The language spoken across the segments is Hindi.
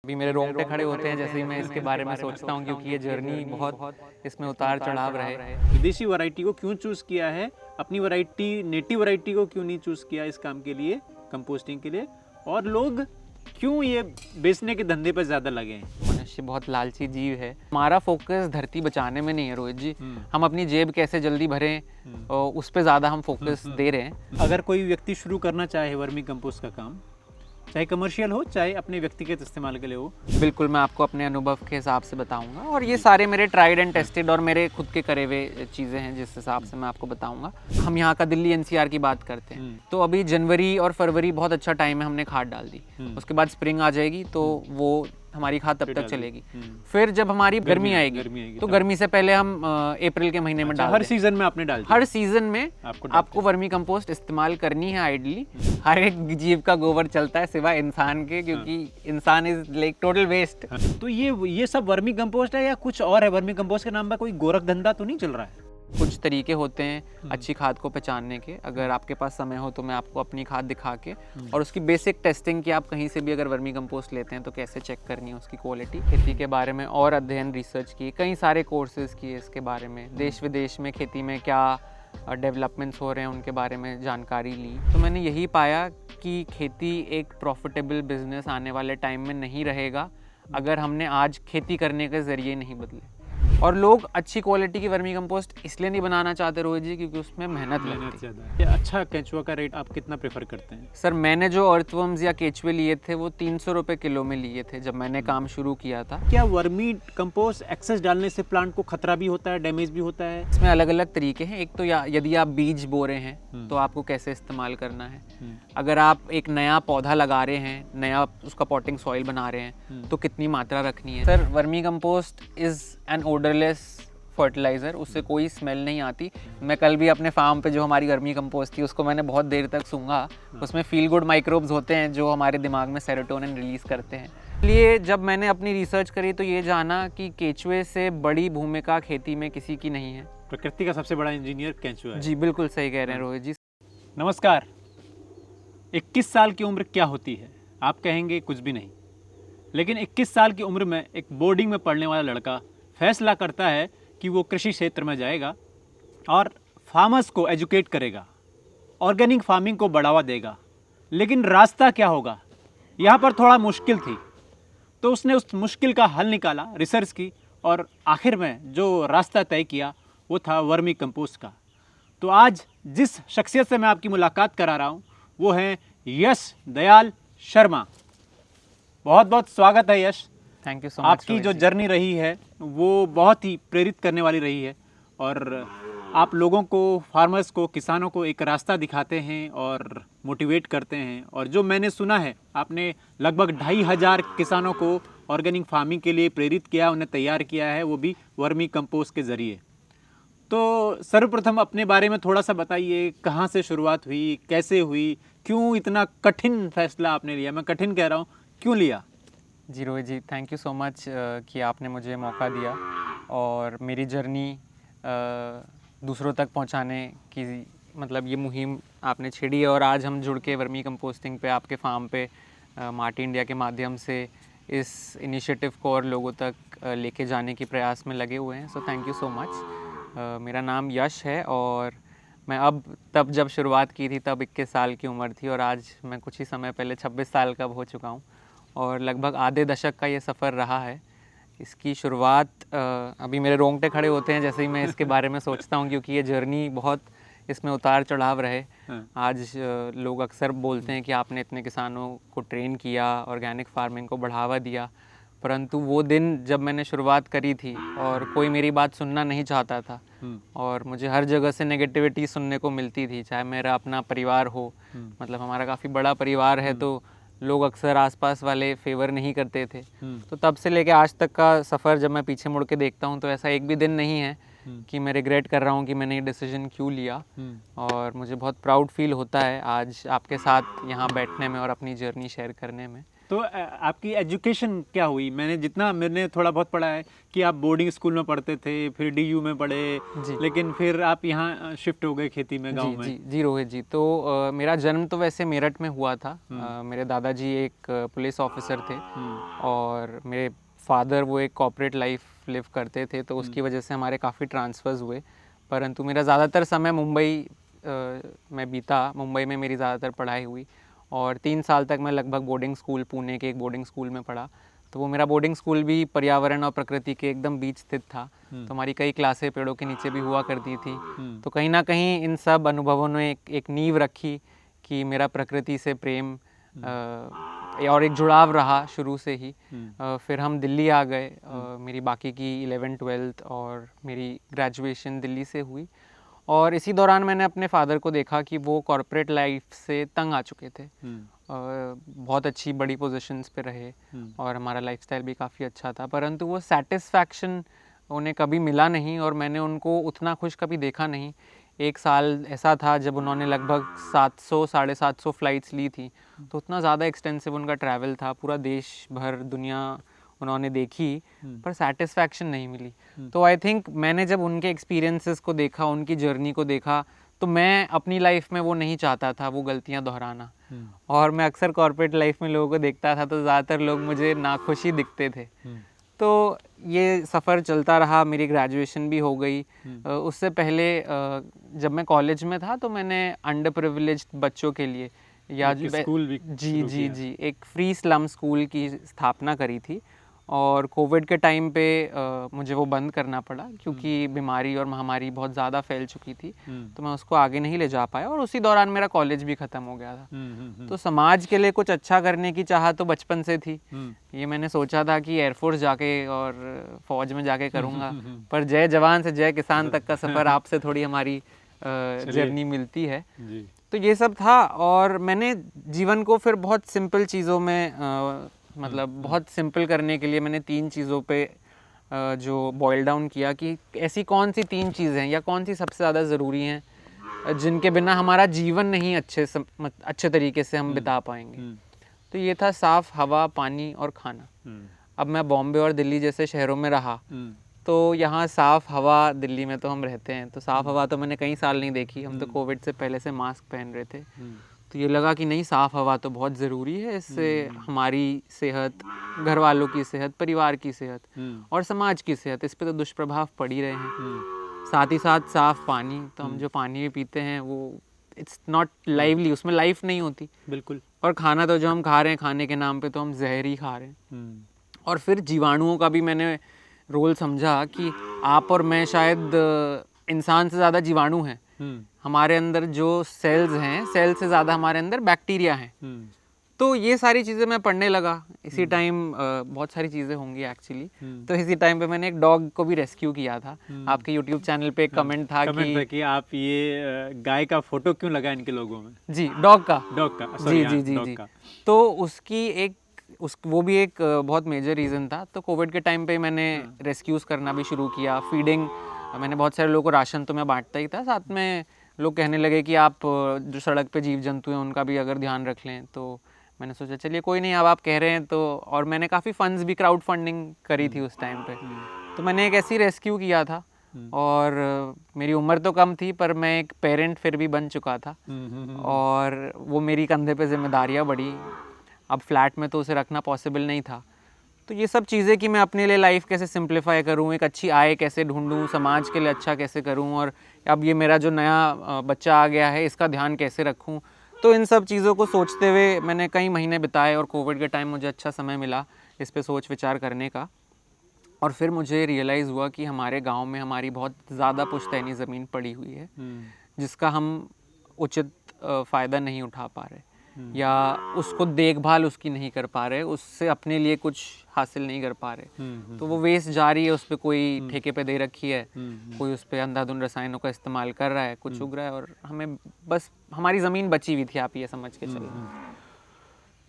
अभी मेरे रोंगटे खड़े होते हैं जैसे ही मैं इसके बारे में सोचता हूँ, क्योंकि ये जर्नी बहुत इसमें उतार चढ़ाव रहे। विदेशी वैरायटी को क्यों चूज़ किया है, अपनी वैरायटी नेटिव वैरायटी को क्यों नहीं चूज़ किया इस काम के लिए, कंपोस्टिंग के लिए, और लोग क्यों ये बेचने के धंधे पर ज़्यादा लगे हैं। मनुष्य बहुत लालची जीव है। हमारा फोकस धरती बचाने में नहीं है रोहित जी, हम अपनी जेब कैसे जल्दी भरें और उस पर ज़्यादा हम फोकस दे रहे हैं। अगर कोई व्यक्ति शुरू करना चाहे वर्मी कंपोस्ट का काम, चाहे कमर्शियल हो चाहे अपने व्यक्तिगत इस्तेमाल के लिए हो, बिल्कुल मैं आपको अपने अनुभव के हिसाब से बताऊंगा, और ये सारे मेरे ट्राइड एंड टेस्टेड और मेरे खुद के करे हुए चीज़ें हैं जिस हिसाब से मैं आपको बताऊंगा। हम यहाँ का दिल्ली एनसीआर की बात करते हैं तो अभी जनवरी और फरवरी बहुत अच्छा टाइम है, हमने खाद डाल दी। उसके बाद स्प्रिंग आ जाएगी तो वो हमारी खाद तब तक चलेगी। फिर जब हमारी गर्मी आएगी तो गर्मी से पहले हम अप्रैल के महीने में डाल हर सीजन में आपने डाल हर सीजन में आपको वर्मी कंपोस्ट इस्तेमाल करनी है। आइडली हर एक जीव का गोबर चलता है सिवाय इंसान के, क्योंकि इंसान इज लाइक टोटल वेस्ट। तो ये सब वर्मी कंपोस्ट है या कुछ और है? वर्मी कंपोस्ट के नाम पर कोई गोरख धंधा तो नहीं चल रहा है? कुछ तरीके होते हैं अच्छी खाद को पहचानने के। अगर आपके पास समय हो तो मैं आपको अपनी खाद दिखा के और उसकी बेसिक टेस्टिंग की, आप कहीं से भी अगर वर्मी कंपोस्ट लेते हैं तो कैसे चेक करनी है उसकी क्वालिटी, खेती के बारे में और अध्ययन रिसर्च की, कई सारे कोर्सेज किए इसके बारे में, देश विदेश में खेती में क्या डेवलपमेंट्स हो रहे हैं उनके बारे में जानकारी ली। तो मैंने यही पाया कि खेती एक प्रॉफिटेबल बिजनेस आने वाले टाइम में नहीं रहेगा अगर हमने आज खेती करने के ज़रिए नहीं बदले। और लोग अच्छी क्वालिटी की वर्मी कंपोस्ट इसलिए नहीं बनाना चाहते रोहित जी क्योंकि उसमें मेहनत लगती है। अच्छा केंचुआ का रेट आप कितना प्रेफर करते हैं? सर मैंने जो अर्थवर्म्स या केचुए लिए थे वो 300 रुपये किलो में लिए थे जब मैंने काम शुरू किया था। क्या वर्मी कंपोस्ट एक्सेस डालने से प्लांट को खतरा भी होता है, डैमेज भी होता है? इसमें अलग अलग तरीके हैं। एक तो यदि आप बीज बो रहे हैं तो आपको कैसे इस्तेमाल करना है। अगर आप एक नया पौधा लगा रहे हैं, नया उसका पॉटिंग सॉइल बना रहे हैं तो कितनी मात्रा रखनी है। Sir vermi compost is an odourless fertiliser, उससे कोई स्मेल नहीं आती। मैं कल भी अपने फार्म पे जो हमारी वर्मी कंपोस्ट थी उसको मैंने बहुत देर तक सूंघा। उसमें फील गुड माइक्रोब्स होते हैं जो हमारे दिमाग में सेरोटोनिन रिलीज़ करते हैं। इसलिए जब मैंने अपनी रिसर्च करी तो ये जाना कि केचुए से बड़ी भूमिका खेती में किसी की नहीं है। प्रकृति का सबसे बड़ा इंजीनियर केंचुआ है। जी बिल्कुल सही कह रहे हैं रोहित जी। नमस्कार। 21 साल की उम्र क्या होती है? आप कहेंगे कुछ भी नहीं, लेकिन 21 साल की उम्र में एक बोर्डिंग में पढ़ने वाला लड़का फैसला करता है कि वो कृषि क्षेत्र में जाएगा और फार्मर्स को एजुकेट करेगा, ऑर्गेनिक फार्मिंग को बढ़ावा देगा। लेकिन रास्ता क्या होगा, यहाँ पर थोड़ा मुश्किल थी। तो उसने उस मुश्किल का हल निकाला, रिसर्च की, और आखिर में जो रास्ता तय किया वो था वर्मी कंपोस्ट का। तो आज जिस शख्सियत से मैं आपकी मुलाकात करा रहा हूँ वो है यश दयाल शर्मा। बहुत बहुत स्वागत है Yash. Thank you so much. आपकी जो जर्नी रही है वो बहुत ही प्रेरित करने वाली रही है, और आप लोगों को, फार्मर्स को, किसानों को एक रास्ता दिखाते हैं और मोटिवेट करते हैं। और जो मैंने सुना है आपने लगभग 2500 किसानों को ऑर्गेनिक फार्मिंग के लिए प्रेरित किया, उन्हें तैयार किया है, वो भी वर्मी कंपोस्ट के ज़रिए। तो सर्वप्रथम अपने बारे में थोड़ा सा बताइए, कहाँ से शुरुआत हुई, कैसे हुई, क्यों इतना कठिन फैसला आपने लिया? मैं कठिन कह रहा हूँ, क्यों लिया? जी रोहित जी, थैंक यू सो मच कि आपने मुझे मौका दिया और मेरी जर्नी दूसरों तक पहुंचाने की, मतलब ये मुहिम आपने छेड़ी है। और आज हम जुड़ के वर्मी कंपोस्टिंग पे आपके फार्म पे मार्टी इंडिया के माध्यम से इस इनिशिएटिव को और लोगों तक लेके जाने के प्रयास में लगे हुए हैं। So thank you so much. मेरा नाम यश है और मैं तब जब शुरुआत की थी तब 21 साल की उम्र थी, और आज मैं कुछ ही समय पहले 26 साल का हो चुका हूँ और लगभग आधे दशक का ये सफ़र रहा है। इसकी शुरुआत अभी मेरे रोंगटे खड़े होते हैं जैसे ही मैं इसके बारे में सोचता हूँ, क्योंकि ये जर्नी बहुत इसमें उतार चढ़ाव रहे। आज लोग अक्सर बोलते हैं कि आपने इतने किसानों को ट्रेन किया, ऑर्गेनिक फार्मिंग को बढ़ावा दिया, परंतु वो दिन जब मैंने शुरुआत करी थी और कोई मेरी बात सुनना नहीं चाहता था और मुझे हर जगह से नेगेटिविटी सुनने को मिलती थी, चाहे मेरा अपना परिवार हो, मतलब हमारा काफ़ी बड़ा परिवार है तो लोग अक्सर आसपास वाले फेवर नहीं करते थे। तो तब से लेके आज तक का सफ़र जब मैं पीछे मुड़ के देखता हूँ तो ऐसा एक भी दिन नहीं है कि मैं रिग्रेट कर रहा हूँ कि मैंने ये डिसीजन क्यों लिया। और मुझे बहुत प्राउड फील होता है आज आपके साथ यहाँ बैठने में और अपनी जर्नी शेयर करने में। तो आपकी एजुकेशन क्या हुई? मैंने थोड़ा बहुत पढ़ा है कि आप बोर्डिंग स्कूल में पढ़ते थे, फिर डीयू में पढ़े, जी। लेकिन फिर आप यहाँ शिफ्ट हो गए खेती में, गांव जी में। जी रोहित जी, तो मेरा जन्म तो वैसे मेरठ में हुआ था। मेरे दादाजी एक पुलिस ऑफिसर थे और मेरे फादर वो एक कॉर्पोरेट लाइफ लिव करते थे, तो उसकी वजह से हमारे काफ़ी ट्रांसफ़र्स हुए। परंतु मेरा ज़्यादातर समय मुंबई में बीता, मुंबई में मेरी ज़्यादातर पढ़ाई हुई और 3 साल तक मैं लगभग बोर्डिंग स्कूल, पुणे के एक बोर्डिंग स्कूल में पढ़ा। तो वो मेरा बोर्डिंग स्कूल भी पर्यावरण और प्रकृति के एकदम बीच स्थित था। तो हमारी कई क्लासें पेड़ों के नीचे भी हुआ करती थी। तो कहीं ना कहीं इन सब अनुभवों ने एक नींव रखी कि मेरा प्रकृति से प्रेम और एक जुड़ाव रहा शुरू से ही। फिर हम दिल्ली आ गए। मेरी बाकी की 11th-12th और मेरी ग्रेजुएशन दिल्ली से हुई और इसी दौरान मैंने अपने फादर को देखा कि वो कॉर्पोरेट लाइफ से तंग आ चुके थे। बहुत अच्छी बड़ी पोजीशंस पे रहे और हमारा लाइफस्टाइल भी काफ़ी अच्छा था, परंतु वो सेटिस्फैक्शन उन्हें कभी मिला नहीं और मैंने उनको उतना खुश कभी देखा नहीं। एक साल ऐसा था जब उन्होंने लगभग 700-750 फ़्लाइट्स ली थी, तो उतना ज़्यादा एक्सटेंसिव उनका ट्रैवल था, पूरा देश भर दुनिया उन्होंने देखी, पर सेटिस्फैक्शन नहीं मिली। तो आई थिंक मैंने जब उनके एक्सपीरियंसेस को देखा, उनकी जर्नी को देखा, तो मैं अपनी लाइफ में वो नहीं चाहता था वो गलतियां दोहराना। और मैं अक्सर कॉर्पोरेट लाइफ में लोगों को देखता था तो ज़्यादातर लोग मुझे नाखुशी दिखते थे। तो ये सफ़र चलता रहा, मेरी ग्रेजुएशन भी हो गई। उससे पहले जब मैं कॉलेज में था तो मैंने अंडर प्रिविलेज्ड बच्चों के लिए या स्कूल भी जी एक फ्री स्लम स्कूल की स्थापना करी थी और कोविड के टाइम पे मुझे वो बंद करना पड़ा क्योंकि बीमारी और महामारी बहुत ज़्यादा फैल चुकी थी। तो मैं उसको आगे नहीं ले जा पाया और उसी दौरान मेरा कॉलेज भी ख़त्म हो गया था। तो समाज के लिए कुछ अच्छा करने की चाह तो बचपन से थी। ये मैंने सोचा था कि एयरफोर्स जाके और फौज में जाके करूँगा, पर जय जवान से जय किसान तक का सफ़र आपसे थोड़ी हमारी जर्नी मिलती है। तो ये सब था और मैंने जीवन को फिर बहुत सिंपल चीज़ों में मतलब बहुत सिंपल करने के लिए मैंने 3 चीज़ों पे जो बॉयल डाउन किया कि ऐसी कौन सी 3 चीज़ें हैं या कौन सी सबसे ज़्यादा ज़रूरी हैं जिनके बिना हमारा जीवन नहीं अच्छे तरीके से हम बिता पाएंगे। तो ये था साफ़ हवा, पानी और खाना। अब मैं बॉम्बे और दिल्ली जैसे शहरों में रहा तो यहाँ साफ़ हवा, दिल्ली में तो हम रहते हैं तो साफ़ हवा तो मैंने कई साल नहीं देखी। हम तो कोविड से पहले से मास्क पहन रहे थे। तो ये लगा कि नहीं, साफ़ हवा तो बहुत ज़रूरी है, इससे हमारी सेहत, घर वालों की सेहत, परिवार की सेहत और समाज की सेहत, इस पे तो दुष्प्रभाव पड़ ही रहे हैं। साथ ही साथ साफ़ पानी, तो हम जो पानी भी पीते हैं वो इट्स नॉट लाइवली, उसमें लाइफ नहीं होती। बिल्कुल। और खाना तो जो हम खा रहे हैं, खाने के नाम पे तो हम जहर ही खा रहे हैं। और फिर जीवाणुओं का भी मैंने रोल समझा कि आप और मैं शायद इंसान से ज़्यादा जीवाणु हैं। हमारे अंदर जो सेल्स हैं, सेल से ज़्यादा हमारे अंदर बैक्टीरिया हैं। तो ये सारी चीज़ें मैं पढ़ने लगा इसी टाइम। बहुत सारी चीज़ें होंगी एक्चुअली। तो इसी टाइम पे मैंने एक डॉग को भी रेस्क्यू किया था। आपके यूट्यूब चैनल पे एक कमेंट था कि आप ये गाय का फोटो क्यों लगा इनके लोगों में? जी, डॉग का जी। तो उसकी एक वो भी एक बहुत मेजर रीज़न था। तो कोविड के टाइम पे मैंने रेस्क्यूज़ करना भी शुरू किया। फीडिंग, मैंने बहुत सारे लोगों को राशन तो मैं बांटता ही था, साथ में लोग कहने लगे कि आप जो सड़क पे जीव जंतु हैं उनका भी अगर ध्यान रख लें। तो मैंने सोचा चलिए कोई नहीं, अब आप कह रहे हैं तो। और मैंने काफ़ी फंड्स भी, क्राउड फंडिंग करी थी उस टाइम पे। तो मैंने एक ऐसी रेस्क्यू किया था और मेरी उम्र तो कम थी पर मैं एक पेरेंट फिर भी बन चुका था और वो मेरी कंधे पे जिम्मेदारियाँ बढ़ी। अब फ्लैट में तो उसे रखना पॉसिबल नहीं था। तो ये सब चीज़ें कि मैं अपने लिए लाइफ कैसे सिंप्लीफाई करूँ, एक अच्छी आय कैसे ढूंढूँ, समाज के लिए अच्छा कैसे करूँ, और अब ये मेरा जो नया बच्चा आ गया है इसका ध्यान कैसे रखूँ। तो इन सब चीज़ों को सोचते हुए मैंने कई महीने बिताए और कोविड के टाइम मुझे अच्छा समय मिला इस पे सोच विचार करने का। और फिर मुझे रियलाइज़ हुआ कि हमारे गांव में हमारी बहुत ज़्यादा पुश्तैनी ज़मीन पड़ी हुई है जिसका हम उचित फ़ायदा नहीं उठा पा रहे या उसको देखभाल उसकी नहीं कर पा रहे, उससे अपने लिए कुछ हासिल नहीं कर पा रहे। तो वो वेस्ट जा रही है, उस पर कोई ठेके पे दे रखी है, कोई उस पर अंधाधुंध रसायनों का इस्तेमाल कर रहा है, कुछ उग रहा है और हमें बस हमारी ज़मीन बची हुई थी, आप ये समझ के चलो।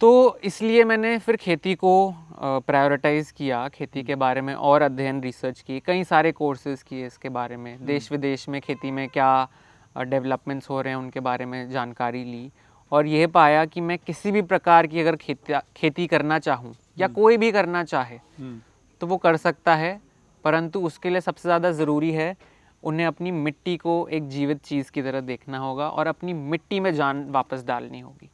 तो इसलिए मैंने फिर खेती को प्रायोरिटाइज़ किया, खेती के बारे में और अध्ययन, रिसर्च की, कई सारे कोर्सेज़ किए इसके बारे में, देश विदेश में खेती में क्या डेवलपमेंट्स हो रहे हैं उनके बारे में जानकारी ली। और यह पाया कि मैं किसी भी प्रकार की अगर खेती करना चाहूँ या कोई भी करना चाहे तो वो कर सकता है, परंतु उसके लिए सबसे ज़्यादा ज़रूरी है उन्हें अपनी मिट्टी को एक जीवित चीज़ की तरह देखना होगा और अपनी मिट्टी में जान वापस डालनी होगी।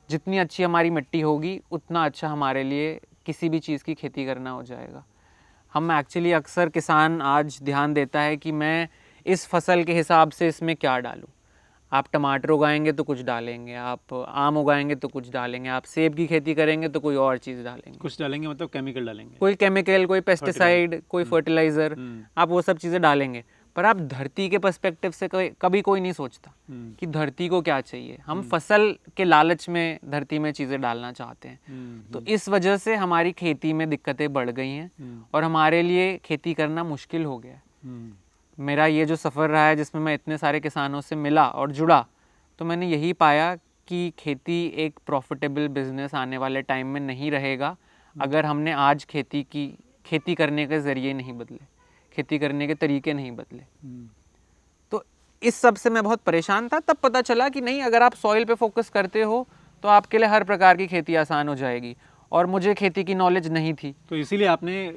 जितनी अच्छी हमारी मिट्टी होगी उतना अच्छा हमारे लिए किसी भी चीज़ की खेती करना हो जाएगा। हम एक्चुअली अक्सर किसान आज ध्यान देता है कि मैं इस फसल के हिसाब से इसमें क्या डालूं। आप टमाटर उगाएंगे तो कुछ डालेंगे, आप आम उगाएंगे तो कुछ डालेंगे, आप सेब की खेती करेंगे तो कोई और चीज़ डालेंगे। कुछ डालेंगे मतलब केमिकल डालेंगे, कोई केमिकल, कोई पेस्टिसाइड, कोई फर्टिलाइज़र, आप वो सब चीज़ें डालेंगे। पर आप धरती के पर्सपेक्टिव से कभी कोई नहीं सोचता कि धरती को क्या चाहिए। हम फसल के लालच में धरती में चीज़ें डालना चाहते हैं। तो इस वजह से हमारी खेती में दिक्कतें बढ़ गई हैं और हमारे लिए खेती करना मुश्किल हो गया है। मेरा ये जो सफ़र रहा है जिसमें मैं इतने सारे किसानों से मिला और जुड़ा, तो मैंने यही पाया कि खेती एक प्रॉफिटेबल बिजनेस आने वाले टाइम में नहीं रहेगा अगर हमने आज खेती करने के ज़रिए नहीं बदले, खेती करने के तरीके नहीं बदले। तो इस सब से मैं बहुत परेशान था। तब पता चला कि नहीं, अगर आप सॉइल पे फोकस करते हो तो आपके लिए हर प्रकार की खेती आसान हो जाएगी। और मुझे खेती की नॉलेज नहीं थी, तो इसीलिए आपने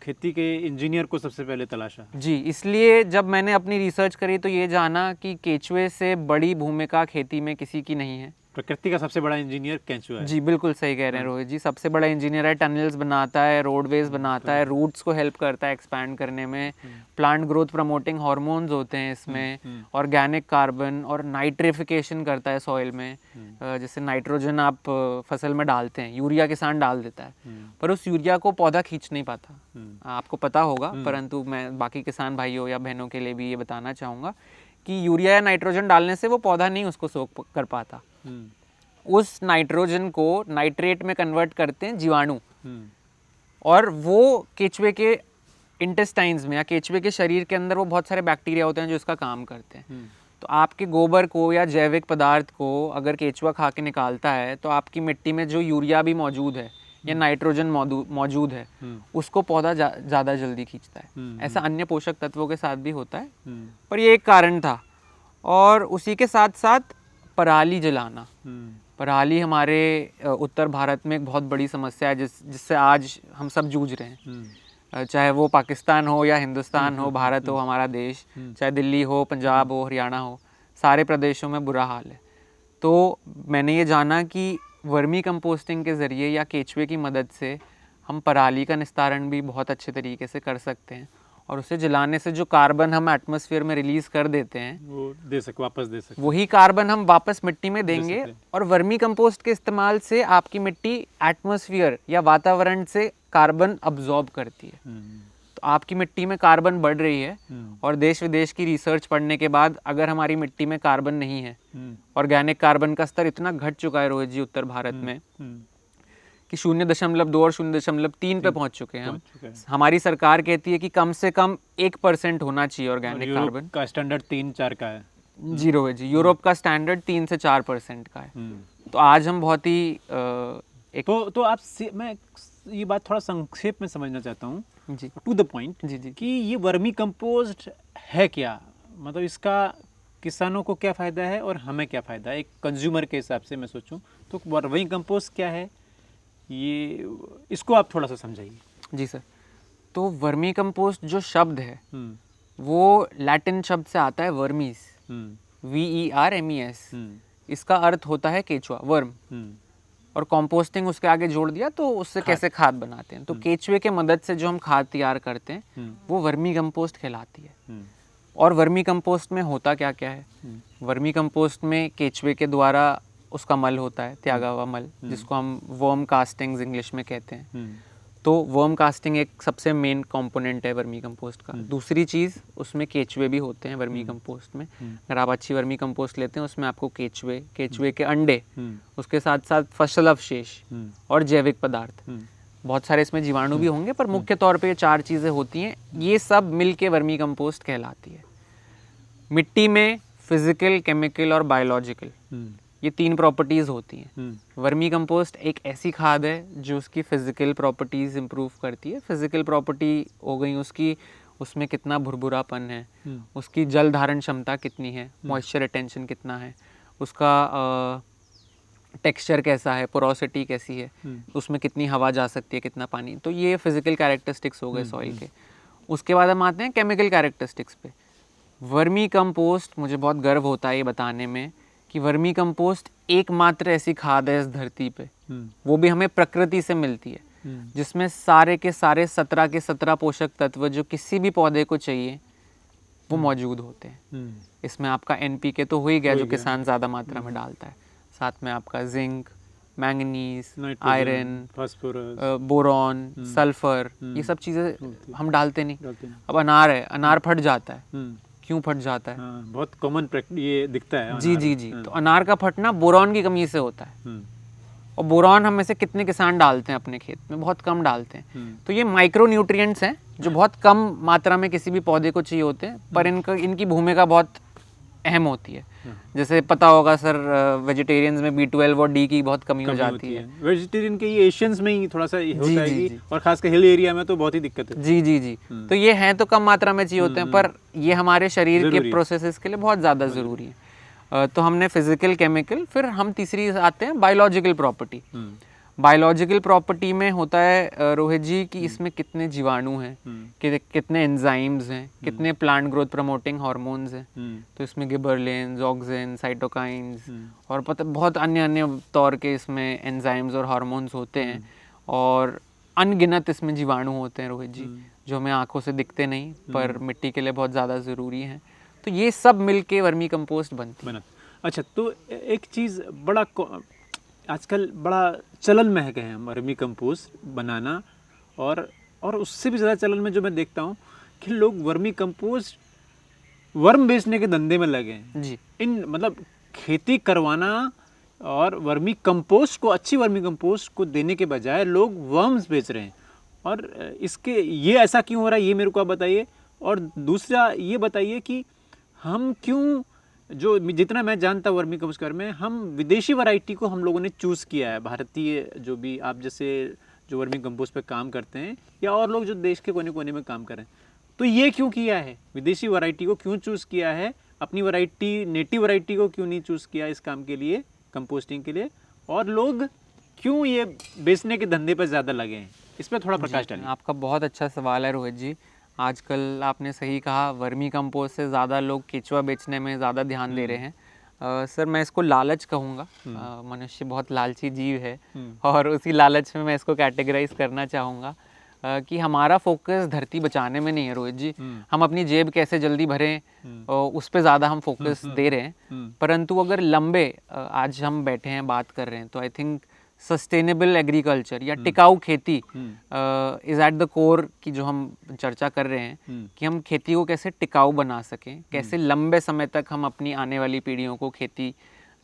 खेती के इंजीनियर को सबसे पहले तलाशा। जी, इसलिए जब मैंने अपनी रिसर्च करी तो ये जाना कि केचुए से बड़ी भूमिका खेती में किसी की नहीं है। प्रकृति का सबसे बड़ा इंजीनियर केंचुआ है। जी बिल्कुल सही कह रहे हैं रोहित जी, सबसे बड़ा इंजीनियर है। टनल्स बनाता है, रोडवेज बनाता है, रूट्स को हेल्प करता है एक्सपैंड करने में, प्लांट ग्रोथ प्रमोटिंग हार्मोन्स होते हैं इसमें, ऑर्गेनिक कार्बन और नाइट्रिफिकेशन करता है सॉइल में। जैसे नाइट्रोजन आप फसल में डालते हैं, यूरिया किसान डाल देता है, पर उस यूरिया को पौधा खींच नहीं पाता। आपको पता होगा, परंतु मैं बाकी किसान भाइयों या बहनों के लिए भी ये बताना चाहूँगा कि यूरिया या नाइट्रोजन डालने से वो पौधा नहीं उसको सोख कर पाता। उस नाइट्रोजन को नाइट्रेट में कन्वर्ट करते हैं जीवाणु, और वो केचुए के इंटेस्टाइन्स में या केचुए के शरीर के अंदर वो बहुत सारे बैक्टीरिया होते हैं जो इसका काम करते हैं। तो आपके गोबर को या जैविक पदार्थ को अगर केचुआ खा के निकालता है तो आपकी मिट्टी में जो यूरिया भी मौजूद है या नाइट्रोजन मौजूद है उसको पौधा ज़्यादा जल्दी खींचता है। ऐसा अन्य पोषक तत्वों के साथ भी होता है, पर ये एक कारण था। और उसी के साथ साथ पराली जलाना। पराली हमारे उत्तर भारत में एक बहुत बड़ी समस्या है जिससे आज हम सब जूझ रहे हैं। चाहे वो पाकिस्तान हो या हिंदुस्तान हो, भारत हो हमारा देश, चाहे दिल्ली हो, पंजाब हो, हरियाणा हो, सारे प्रदेशों में बुरा हाल है। तो मैंने ये जाना कि वर्मी कंपोस्टिंग के ज़रिए या केचुए की मदद से हम पराली का निस्तारण भी बहुत अच्छे तरीके से कर सकते हैं, और उसे जलाने से जो कार्बन हम एटमॉस्फेयर में रिलीज़ कर देते हैं वो वापस दे सकते, वही कार्बन हम वापस मिट्टी में देंगे। और वर्मी कंपोस्ट के इस्तेमाल से आपकी मिट्टी एटमॉस्फेयर या वातावरण से कार्बन अब्जॉर्ब करती है। तो आपकी मिट्टी में कार्बन बढ़ रही है, और देश विदेश की रिसर्च पढ़ने के बाद अगर हमारी मिट्टी में कार्बन नहीं है, ऑर्गेनिक कार्बन का स्तर इतना घट चुका है रोहित जी उत्तर भारत में कि 0.2 और 0.3 पे पहुंच चुके हैं हम। हमारी सरकार कहती है कि कम से कम 1% होना चाहिए ऑर्गेनिक कार्बन का स्टैंडर्ड 3-4 का है। जी रोहित जी, यूरोप का स्टैंडर्ड 3 से 4% का है। तो आज हम बहुत ही तो आप मैं ये बात थोड़ा संक्षेप में समझना चाहता हूँ, जी टू द पॉइंट, जी कि ये वर्मी कंपोस्ट है क्या, मतलब इसका किसानों को क्या फ़ायदा है और हमें क्या फ़ायदा है। एक कंज्यूमर के हिसाब से मैं सोचूं तो वर्मी कंपोस्ट क्या है, ये इसको आप थोड़ा सा समझाइए। जी सर, तो वर्मी कंपोस्ट जो शब्द है वो लैटिन शब्द से आता है वर्मीज, VERMES। इसका अर्थ होता है केचुआ, वर्म, और कंपोस्टिंग उसके आगे जोड़ दिया तो उससे कैसे खाद बनाते हैं। तो केचुए के मदद से जो हम खाद तैयार करते हैं वो वर्मी कंपोस्ट कहलाती है। और वर्मी कंपोस्ट में होता क्या क्या है, वर्मी कंपोस्ट में केचुए के द्वारा उसका मल होता है, त्यागा हुआ मल, जिसको हम वर्म कास्टिंग्स इंग्लिश में कहते हैं। तो वर्म कास्टिंग एक सबसे मेन कंपोनेंट है वर्मी कंपोस्ट का। दूसरी चीज़, उसमें केचुए भी होते हैं वर्मी कंपोस्ट में। अगर आप अच्छी वर्मी कंपोस्ट लेते हैं उसमें आपको केचुए के अंडे, उसके साथ साथ फसल अवशेष और जैविक पदार्थ, बहुत सारे इसमें जीवाणु भी होंगे, पर मुख्य तौर पे ये 4 चीज़ें होती हैं। ये सब मिल के वर्मी कंपोस्ट कहलाती है। मिट्टी में फिजिकल, केमिकल और बायोलॉजिकल, ये 3 प्रॉपर्टीज़ होती हैं। वर्मी कंपोस्ट एक ऐसी खाद है जो उसकी फिजिकल प्रॉपर्टीज़ इंप्रूव करती है। फिजिकल प्रॉपर्टी हो गई उसकी, उसमें कितना भुरभुरापन है, उसकी जल धारण क्षमता कितनी है, मॉइस्चर रिटेंशन कितना है, उसका टेक्सचर कैसा है, पोरोसिटी कैसी है, उसमें कितनी हवा जा सकती है, कितना पानी। तो ये फिजिकल कैरेक्टरिस्टिक्स हो गए सॉइल के। उसके बाद हम आते हैं केमिकल कैरेक्टरिस्टिक्स पे। वर्मी कंपोस्ट, मुझे बहुत गर्व होता है ये बताने में कि वर्मी कंपोस्ट एकमात्र ऐसी खाद है इस धरती पे, वो भी हमें प्रकृति से मिलती है, जिसमें सारे के सारे 17 के 17 पोषक तत्व जो किसी भी पौधे को चाहिए वो मौजूद होते हैं। इसमें आपका NPK तो हो ही गया, जो किसान ज़्यादा मात्रा में डालता है, साथ में आपका zinc, manganese, iron, phosphorus, boron, sulphur, ये सब चीज़ें हम डालते नहीं। अब अनार है, अनार फट जाता है, क्यों फट जाता है? हाँ, बहुत कॉमन ये दिखता है जी जी जी। तो अनार का फटना बोरॉन की कमी से होता है, और बोरॉन हम में से कितने किसान डालते हैं अपने खेत में? बहुत कम डालते हैं। तो ये माइक्रो न्यूट्रिएंट्स हैं जो बहुत कम मात्रा में किसी भी पौधे को चाहिए होते हैं, पर इनकी भूमिका बहुत अहम होती है। जैसे पता होगा सर, वेजिटेरियंस में B12 और D की बहुत कमी हो जाती है। वेजिटेरियन के ये एशियंस में ही थोड़ा सा होता है कि, और खासकर हिल एरिया में तो बहुत ही दिक्कत है। जी जी जी। तो ये हैं तो कम मात्रा में चाहिए होते हैं, पर ये हमारे शरीर के प्रोसेसेस के लिए बहुत ज़्यादा ज़रूरी है। तो हमने फिजिकल, केमिकल, फिर हम तीसरी आते हैं बायोलॉजिकल प्रॉपर्टी। बायोलॉजिकल प्रॉपर्टी में होता है रोहित जी कि इसमें कितने जीवाणु हैं, कितने एंजाइम्स हैं, कितने प्लांट ग्रोथ प्रमोटिंग हार्मोन्स हैं। तो इसमें गिबरलिन्स, ऑक्सिन, साइटोकाइंस और बहुत अन्य अन्य तौर के इसमें एंजाइम्स और हार्मोन्स होते हैं, और अनगिनत इसमें जीवाणु होते हैं रोहित जी, जो हमें आंखों से दिखते नहीं पर मिट्टी के लिए बहुत ज़्यादा ज़रूरी हैं। तो ये सब मिलके वर्मी कंपोस्ट बनती है। अच्छा, तो एक चीज़ आजकल बड़ा चलन में है कहें वर्मी कंपोस्ट बनाना, और उससे भी ज़्यादा चलन में जो मैं देखता हूँ कि लोग वर्मी कंपोस्ट वर्म बेचने के धंधे में लगे हैं जी। इन मतलब खेती करवाना और वर्मी कंपोस्ट को, अच्छी वर्मी कंपोस्ट को देने के बजाय लोग वर्म्स बेच रहे हैं। और इसके ये ऐसा क्यों हो रहा है, ये मेरे को आप बताइए। और दूसरा ये बताइए कि हम क्यों, जो जितना मैं जानता वर्मी कंपोस्ट में, हम विदेशी वैरायटी को हम लोगों ने चूज़ किया है। भारतीय जो भी आप जैसे जो वर्मी कंपोस्ट पे काम करते हैं, या और लोग जो देश के कोने कोने में काम कर रहे हैं, तो ये क्यों किया है? विदेशी वैरायटी को क्यों चूज़ किया है? अपनी वैरायटी, नेटिव वैरायटी को क्यों नहीं चूज़ किया इस काम के लिए, कंपोस्टिंग के लिए? और लोग क्यों ये बेचने के धंधे पर ज़्यादा लगे हैं? इस पर थोड़ा प्रकाश डालिए। आपका बहुत अच्छा सवाल है रोहित जी। आजकल आपने सही कहा, वर्मी कंपोस्ट से ज़्यादा लोग केचुआ बेचने में ज़्यादा ध्यान दे रहे हैं। सर मैं इसको लालच कहूँगा। मनुष्य बहुत लालची जीव है, और उसी लालच में मैं इसको कैटेगराइज करना चाहूँगा कि हमारा फोकस धरती बचाने में नहीं है रोहित जी। हम अपनी जेब कैसे जल्दी भरें, उस पर ज़्यादा हम फोकस दे रहे हैं। परंतु अगर लंबे, आज हम बैठे हैं बात कर रहे हैं, तो आई थिंक सस्टेनेबल एग्रीकल्चर या टिकाऊ खेती इज़ एट द कोर की जो हम चर्चा कर रहे हैं, कि हम खेती को कैसे टिकाऊ बना सकें, कैसे लंबे समय तक हम अपनी आने वाली पीढ़ियों को खेती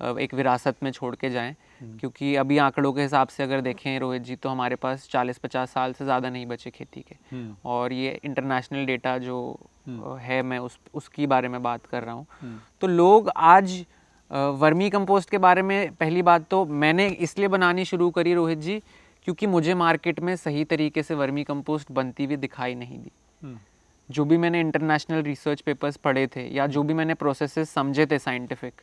एक विरासत में छोड़ के जाएं। क्योंकि अभी आंकड़ों के हिसाब से अगर देखें रोहित जी, तो हमारे पास 40-50 साल से ज़्यादा नहीं बचे खेती के, और ये इंटरनेशनल डेटा जो है, मैं उसकी बारे में बात कर रहा हूँ। तो लोग आज वर्मी कंपोस्ट के बारे में, पहली बात तो मैंने इसलिए बनानी शुरू करी रोहित जी, क्योंकि मुझे मार्केट में सही तरीके से वर्मी कंपोस्ट बनती हुई दिखाई नहीं दी। जो भी मैंने इंटरनेशनल रिसर्च पेपर्स पढ़े थे, या जो भी मैंने प्रोसेसेस समझे थे साइंटिफिक,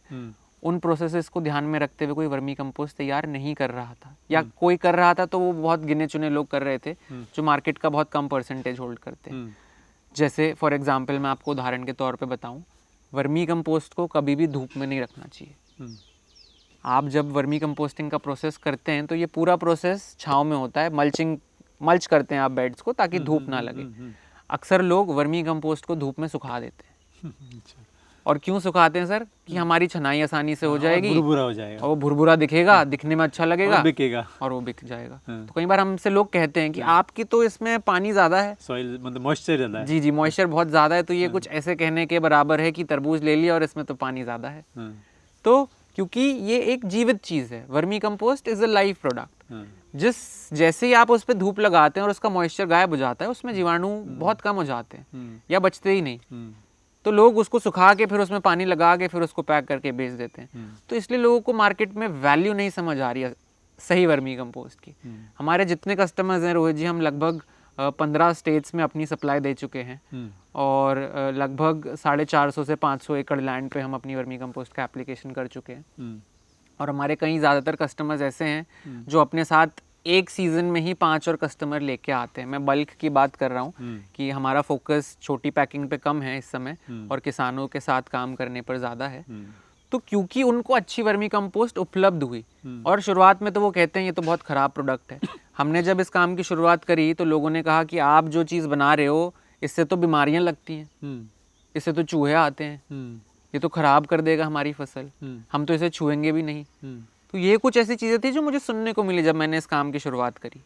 उन प्रोसेसेस को ध्यान में रखते हुए कोई वर्मी कंपोस्ट तैयार नहीं कर रहा था, या कोई कर रहा था तो वो बहुत गिने चुने लोग कर रहे थे, जो मार्केट का बहुत कम परसेंटेज होल्ड करते हैं। जैसे फॉर एग्जांपल मैं आपको उदाहरण के तौर पे बताऊं, वर्मी कंपोस्ट को कभी भी धूप में नहीं रखना चाहिए। आप जब वर्मी कंपोस्टिंग का प्रोसेस करते हैं, तो ये पूरा प्रोसेस छांव में होता है। मल्च करते हैं आप बेड्स को, ताकि धूप ना लगे। अक्सर लोग वर्मी कंपोस्ट को धूप में सुखा देते हैं। और क्यों सुखाते हैं सर? कि हमारी छनाई आसानी से हो जाएगी, भुरभुरा हो जाएगा, और वो भुरभुरा दिखेगा, दिखने में अच्छा लगेगा, और बिकेगा, और वो बिक जाएगा। तो कई बार हमसे लोग कहते हैं कि आपकी तो इसमें पानी ज़्यादा है, सॉइल मतलब मॉइस्चर ज़्यादा है। जी जी, मॉइस्चर बहुत ज़्यादा है। तो ये कुछ ऐसे कहने के बराबर है कि तरबूज ले लिया और इसमें तो पानी ज़्यादा है। तो क्योंकि ये एक जीवित चीज़ है, vermi compost is a live product. जैसे ही आप उस पर धूप लगाते हैं और उसका मॉइस्चर गायब हो जाता है, उसमें जीवाणु बहुत कम हो जाते हैं, या बचते ही नहीं। तो लोग उसको सुखा के, फिर उसमें पानी लगा के, फिर उसको पैक करके बेच देते हैं। तो इसलिए लोगों को मार्केट में वैल्यू नहीं समझ आ रही है सही वर्मी कंपोस्ट की। हमारे जितने कस्टमर्स हैं रोहित जी, हम लगभग 15 स्टेट्स में अपनी सप्लाई दे चुके हैं, और लगभग 450 से 500 एकड़ लैंड पे हम अपनी वर्मी कंपोस्ट का एप्लीकेशन कर चुके हैं। और हमारे कई ज़्यादातर कस्टमर्स ऐसे हैं जो अपने साथ एक सीज़न में ही 5 और कस्टमर लेके आते हैं। मैं बल्क की बात कर रहा हूँ कि हमारा फोकस छोटी पैकिंग पे कम है इस समय और किसानों के साथ काम करने पर ज़्यादा है। तो क्योंकि उनको अच्छी वर्मी कंपोस्ट उपलब्ध हुई और शुरुआत में तो वो कहते हैं ये तो बहुत ख़राब प्रोडक्ट है। हमने जब इस काम की शुरुआत करी तो लोगों ने कहा कि आप जो चीज़ बना रहे हो इससे तो बीमारियां लगती हैं, इससे तो चूहे आते हैं, ये तो ख़राब कर देगा हमारी फसल, हम तो इसे छुएंगे भी नहीं। तो ये कुछ ऐसी चीज़ें थी जो मुझे सुनने को मिली जब मैंने इस काम की शुरुआत करी।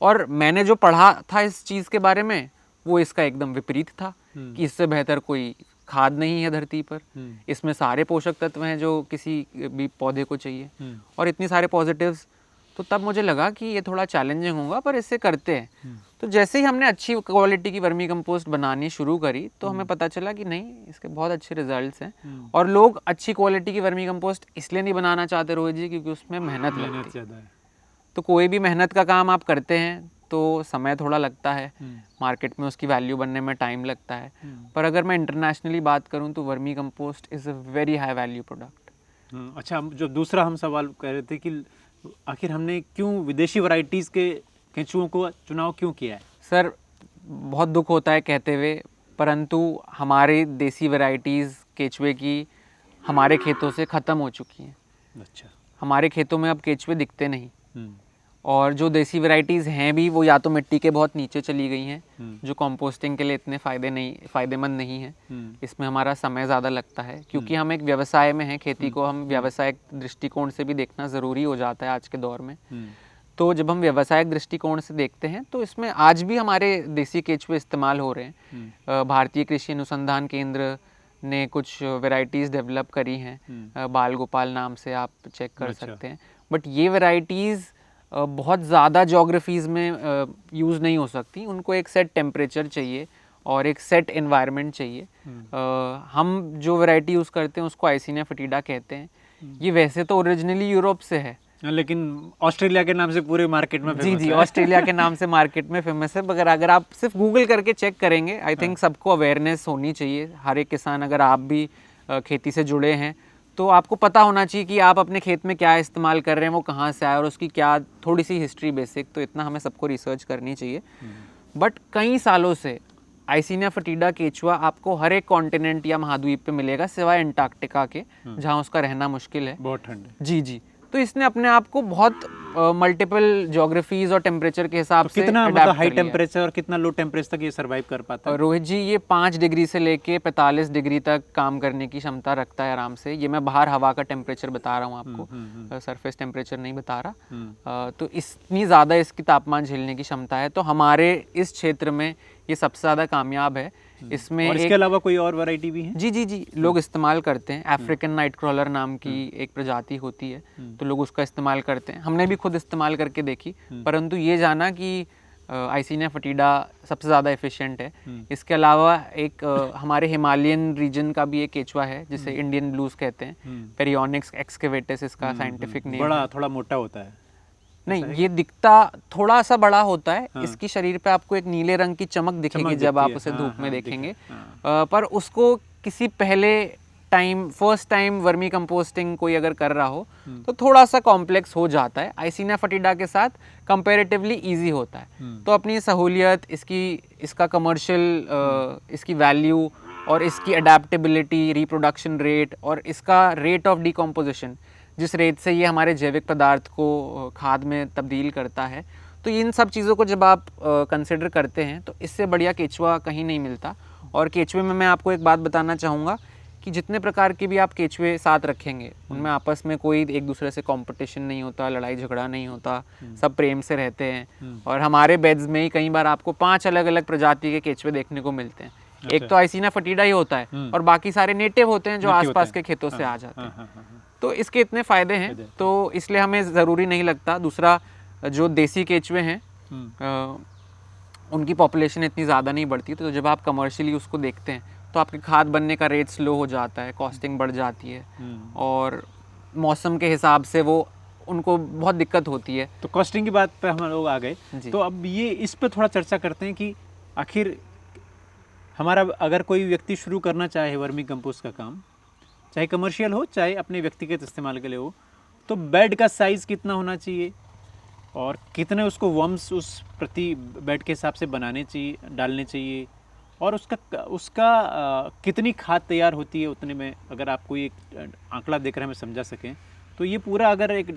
और मैंने जो पढ़ा था इस चीज़ के बारे में वो इसका एकदम विपरीत था कि इससे बेहतर कोई खाद नहीं है धरती पर, इसमें सारे पोषक तत्व हैं जो किसी भी पौधे को चाहिए और इतनी सारे पॉजिटिव्स। तो तब मुझे लगा कि ये थोड़ा चैलेंजिंग होगा पर इससे करते हैं। तो जैसे ही हमने अच्छी क्वालिटी की वर्मी कंपोस्ट बनानी शुरू करी तो हमें पता चला कि नहीं इसके बहुत अच्छे रिजल्ट्स हैं। और लोग अच्छी क्वालिटी की वर्मी कंपोस्ट इसलिए नहीं बनाना चाहते रोहित जी क्योंकि उसमें मेहनत लगती है। तो कोई भी मेहनत का काम आप करते हैं तो समय थोड़ा लगता है, मार्केट में उसकी वैल्यू बनने में टाइम लगता है। पर अगर मैं इंटरनेशनली बात करूं तो vermi compost is a very high value product. अच्छा, जो दूसरा हम सवाल कह रहे थे कि आखिर हमने क्यों विदेशी वैरायटीज़ के केंचुओं को चुनाव क्यों किया है? सर बहुत दुख होता है कहते हुए, परंतु हमारे देसी वैरायटीज़ केचुए की हमारे खेतों से ख़त्म हो चुकी हैं। अच्छा। हमारे खेतों में अब केचुए दिखते नहीं और जो देसी वैरायटीज़ हैं भी वो या तो मिट्टी के बहुत नीचे चली गई हैं जो कंपोस्टिंग के लिए इतने फ़ायदेमंद नहीं है। इसमें हमारा समय ज़्यादा लगता है क्योंकि हम एक व्यवसाय में हैं, खेती को हम व्यावसायिक दृष्टिकोण से भी देखना ज़रूरी हो जाता है आज के दौर में। तो जब हम व्यावसायिक दृष्टिकोण से देखते हैं तो इसमें आज भी हमारे देसी केचुए इस्तेमाल हो रहे हैं। भारतीय कृषि अनुसंधान केंद्र ने कुछ वैरायटीज़ डेवलप करी हैं, बाल गोपाल नाम से आप चेक कर सकते हैं। बट ये वैरायटीज़ बहुत ज़्यादा जोग्राफीज़ में यूज़ नहीं हो सकती, उनको एक सेट टेम्परेचर चाहिए और एक सेट एनवायरनमेंट चाहिए। हम जो वैरायटी यूज़ करते हैं उसको आइसिनिया फटीडा कहते हैं। ये वैसे तो ओरिजिनली यूरोप से है लेकिन ऑस्ट्रेलिया के नाम से पूरे मार्केट में जी जी ऑस्ट्रेलिया के नाम से मार्केट में फेमस है। मगर अगर आप सिर्फ गूगल करके चेक करेंगे, आई थिंक सबको अवेयरनेस होनी चाहिए। हर एक किसान, अगर आप भी खेती से जुड़े हैं तो आपको पता होना चाहिए कि आप अपने खेत में क्या इस्तेमाल कर रहे हैं, वो कहाँ से आया और उसकी क्या थोड़ी सी हिस्ट्री बेसिक, तो इतना हमें सबको रिसर्च करनी चाहिए। बट कई सालों से आइसिनिया फटीडा केचुआ आपको हर एक कॉन्टिनेंट या महाद्वीप पे मिलेगा सिवाय अंटार्कटिका के जहाँ उसका रहना मुश्किल है, बहुत ठंड है। जी जी। तो इसने अपने आप को बहुत मल्टीपल ज्योग्राफीज और टेम्परेचर के हिसाब से कितना मतलब हाई टेम्परेचर और कितना लो टेम्परेचर तक ये सर्वाइव कर पाता है? रोहित जी ये 5 डिग्री से लेके 45 डिग्री तक काम करने की क्षमता रखता है आराम से। ये मैं बाहर हवा का टेम्परेचर बता रहा हूँ आपको, सरफेस टेम्परेचर नहीं बता रहा। तो इतनी ज़्यादा इसकी तापमान झेलने की क्षमता है। तो हमारे इस क्षेत्र में ये सबसे ज़्यादा कामयाब है। इसमें और इसके अलावा कोई और वैरायटी भी है? जी जी जी, लोग इस्तेमाल करते हैं। अफ्रीकन नाइट क्रॉलर नाम की एक प्रजाति होती है, तो लोग उसका इस्तेमाल करते हैं। हमने भी खुद इस्तेमाल करके देखी, परंतु ये जाना कि आइसिनिया फटीडा सबसे ज़्यादा एफिशिएंट है। इसके अलावा एक हमारे हिमालयन रीजन का भी एक केचुआ है जिसे इंडियन ब्लूज कहते हैं, पेरियोनिक्स एक्सकेवेटस इसका साइंटिफिक नेम। बड़ा थोड़ा मोटा होता है? नहीं, ये दिखता थोड़ा सा बड़ा होता है। इसकी शरीर पे आपको एक नीले रंग की चमक दिखेगी जब आप उसे धूप में देखेंगे। पर उसको किसी पहले time, first time vermi composting कोई अगर कर रहा हो तो थोड़ा सा कॉम्प्लेक्स हो जाता है। आइसिनिया फटीडा के साथ कंपैरेटिवली इजी होता है। तो अपनी सहूलियत, इसका कमर्शियल, इसकी वैल्यू और इसकी अडेप्टेबिलिटी, रिप्रोडक्शन रेट और इसका रेट ऑफ डिकम्पोजिशन, जिस रेट से ये हमारे जैविक पदार्थ को खाद में तब्दील करता है, तो इन सब चीज़ों को जब आप कंसिडर करते हैं तो इससे बढ़िया केचुआ कहीं नहीं मिलता। और केचुए में मैं आपको एक बात बताना चाहूँगा कि जितने प्रकार के भी आप केचुए साथ रखेंगे उनमें आपस में कोई एक दूसरे से कंपटीशन नहीं होता, लड़ाई झगड़ा नहीं होता, सब प्रेम से रहते हैं। और हमारे बेड्स में ही कई बार आपको 5 अलग अलग प्रजाति के केचुए देखने को मिलते हैं। एक तो आइसिनिया फटीडा ही होता है और बाकी सारे नेटिव होते हैं जो आसपास के खेतों से आ जाते हैं। तो इसके इतने फ़ायदे हैं, तो इसलिए हमें ज़रूरी नहीं लगता। दूसरा, जो देसी केचुए हैं उनकी पॉपुलेशन इतनी ज़्यादा नहीं बढ़ती, तो जब आप कमर्शियली उसको देखते हैं तो आपके खाद बनने का रेट स्लो हो जाता है, कॉस्टिंग बढ़ जाती है और मौसम के हिसाब से वो उनको बहुत दिक्कत होती है। तो कॉस्टिंग की बात पे हम लोग आ गए, तो अब ये इस पे थोड़ा चर्चा करते हैं कि आखिर हमारा अगर कोई व्यक्ति शुरू करना चाहे वर्मी कंपोस्ट का काम, चाहे कमर्शियल हो चाहे अपने व्यक्तिगत इस्तेमाल के लिए हो, तो बेड का साइज़ कितना होना चाहिए और कितने उसको वर्म्स उस प्रति बेड के हिसाब से बनाने चाहिए, डालने चाहिए, और उसका उसका कितनी खाद तैयार होती है उतने में, अगर आप कोई एक आंकड़ा देकर हमें समझा सकें तो ये पूरा अगर एक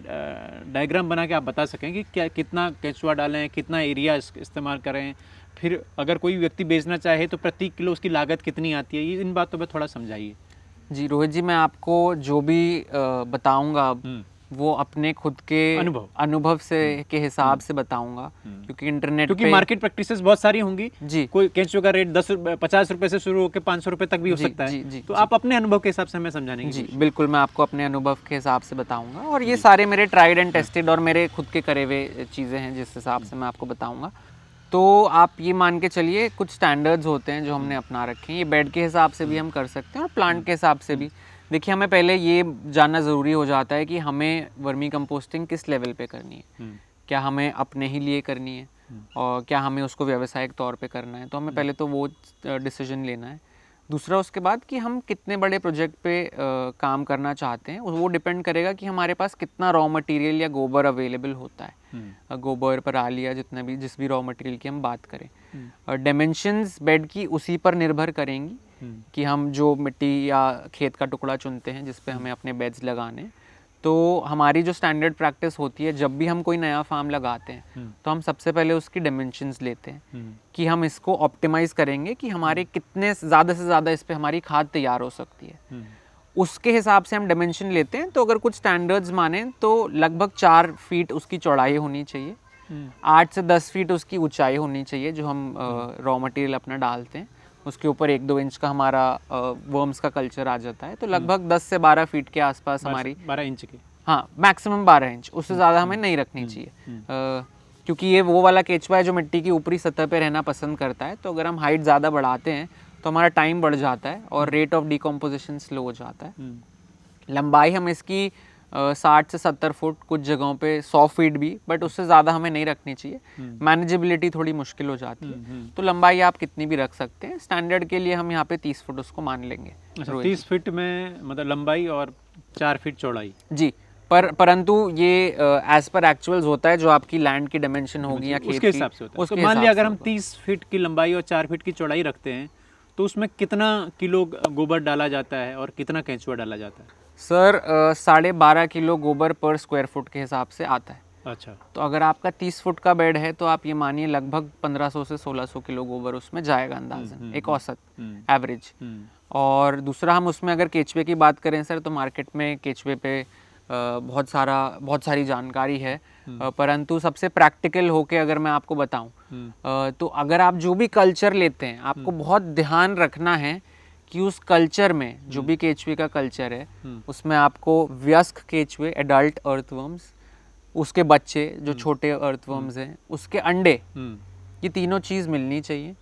डायग्राम बना के आप बता सकें कि क्या कितना केंचुआ डालें, कितना एरिया इस्तेमाल करें, फिर अगर कोई व्यक्ति बेचना चाहे तो प्रति किलो उसकी लागत कितनी आती है, ये इन बातों पे थोड़ा समझाइए। जी रोहित जी, मैं आपको जो भी बताऊंगा अब वो अपने खुद के अनुभव से के हिसाब से बताऊंगा, क्योंकि इंटरनेट क्योंकि पे मार्केट प्रैक्टिसेस बहुत सारी होंगी जी। कोई केंचुए का रेट 50 रुपए से शुरू होकर 500 रुपए तक भी हो सकता है। जी, तो आप अपने अनुभव के हिसाब से हमें समझाने की जी कोशिश। बिल्कुल, मैं आपको अपने अनुभव के हिसाब से बताऊंगा, और ये सारे मेरे ट्राइड एंड टेस्टेड और मेरे खुद के करे हुए चीज़ें हैं जिस हिसाब से मैं आपको बताऊंगा। तो आप ये मान के चलिए कुछ स्टैंडर्ड्स होते हैं जो हमने अपना रखे हैं, ये बेड के हिसाब से भी हम कर सकते हैं और प्लांट के हिसाब से भी। देखिए, हमें पहले ये जानना ज़रूरी हो जाता है कि हमें वर्मी कंपोस्टिंग किस लेवल पे करनी है। क्या हमें अपने ही लिए करनी है और क्या हमें उसको व्यावसायिक तौर पे करना है, तो हमें पहले तो वो डिसीजन लेना है। दूसरा उसके बाद कि हम कितने बड़े प्रोजेक्ट पे काम करना चाहते हैं, वो डिपेंड करेगा कि हमारे पास कितना रॉ मटेरियल या गोबर अवेलेबल होता है। गोबर, पराली या जितना भी जिस भी रॉ मटेरियल की हम बात करें। डायमेंशंस बेड की उसी पर निर्भर करेंगी कि हम जो मिट्टी या खेत का टुकड़ा चुनते हैं जिस पे हमें अपने बेड्स लगाने। तो हमारी जो स्टैंडर्ड प्रैक्टिस होती है, जब भी हम कोई नया फार्म लगाते हैं तो हम सबसे पहले उसकी डायमेंशंस लेते हैं कि हम इसको ऑप्टिमाइज़ करेंगे कि हमारे कितने ज़्यादा से ज़्यादा इस पे हमारी खाद तैयार हो सकती है। उसके हिसाब से हम डायमेंशन लेते हैं। तो अगर कुछ स्टैंडर्ड्स माने तो लगभग 4 फीट उसकी चौड़ाई होनी चाहिए, 8 से 10 फीट उसकी ऊंचाई होनी चाहिए जो हम रॉ मटेरियल अपना डालते हैं। उसके ऊपर 1-2 इंच का हमारा वर्म्स का कल्चर आ जाता है, तो लगभग 10 से 12 फीट के आसपास हमारी 12 इंच के, हाँ मैक्सिमम 12 इंच, उससे ज़्यादा हमें नहीं रखनी चाहिए। क्योंकि ये वो वाला केचुआ है जो मिट्टी की ऊपरी सतह पे रहना पसंद करता है, तो अगर हम हाइट ज़्यादा बढ़ाते हैं तो हमारा टाइम बढ़ जाता है और रेट ऑफ डिकम्पोजिशन स्लो हो जाता है। लंबाई हम इसकी 60 से 70 फुट, कुछ जगहों पे 100 फीट भी, बट उससे ज़्यादा हमें नहीं रखनी चाहिए। मैनेजेबिलिटी थोड़ी मुश्किल हो जाती है। तो लंबाई आप कितनी भी रख सकते हैं। स्टैंडर्ड के लिए हम यहाँ पे 30 फुट उसको मान लेंगे। अच्छा, 30 फीट में मतलब लंबाई और 4 फीट चौड़ाई। जी, परंतु ये एज पर एक्चुअल्स होता है, जो आपकी लैंड की डायमेंशन होगी या खेत उसके हिसाब से होता है। तो मान लिया अगर हम 30 फीट की लंबाई और 4 फीट की चौड़ाई रखते हैं तो उसमें कितना किलो गोबर डाला जाता है और कितना केंचुआ डाला जाता है? सर 12.5 किलो गोबर पर स्क्वायर फुट के हिसाब से आता है। अच्छा, तो अगर आपका 30 फुट का बेड है तो आप ये मानिए लगभग 1500 से 1600 किलो गोबर उसमें जाएगा अंदाजन, एक औसत एवरेज। और दूसरा, हम उसमें अगर केचुए की बात करें सर, तो मार्केट में केचुए पे बहुत सारी जानकारी है, परंतु सबसे प्रैक्टिकल होके अगर मैं आपको बताऊं तो अगर आप जो भी कल्चर लेते हैं, आपको बहुत ध्यान रखना है कि उस कल्चर में जो भी केचुए का कल्चर है उसमें आपको वयस्क केचुए, एडल्ट अर्थवर्म्स, उसके बच्चे जो छोटे अर्थवर्म्स हैं, उसके अंडे, ये तीनों चीज़ मिलनी चाहिए।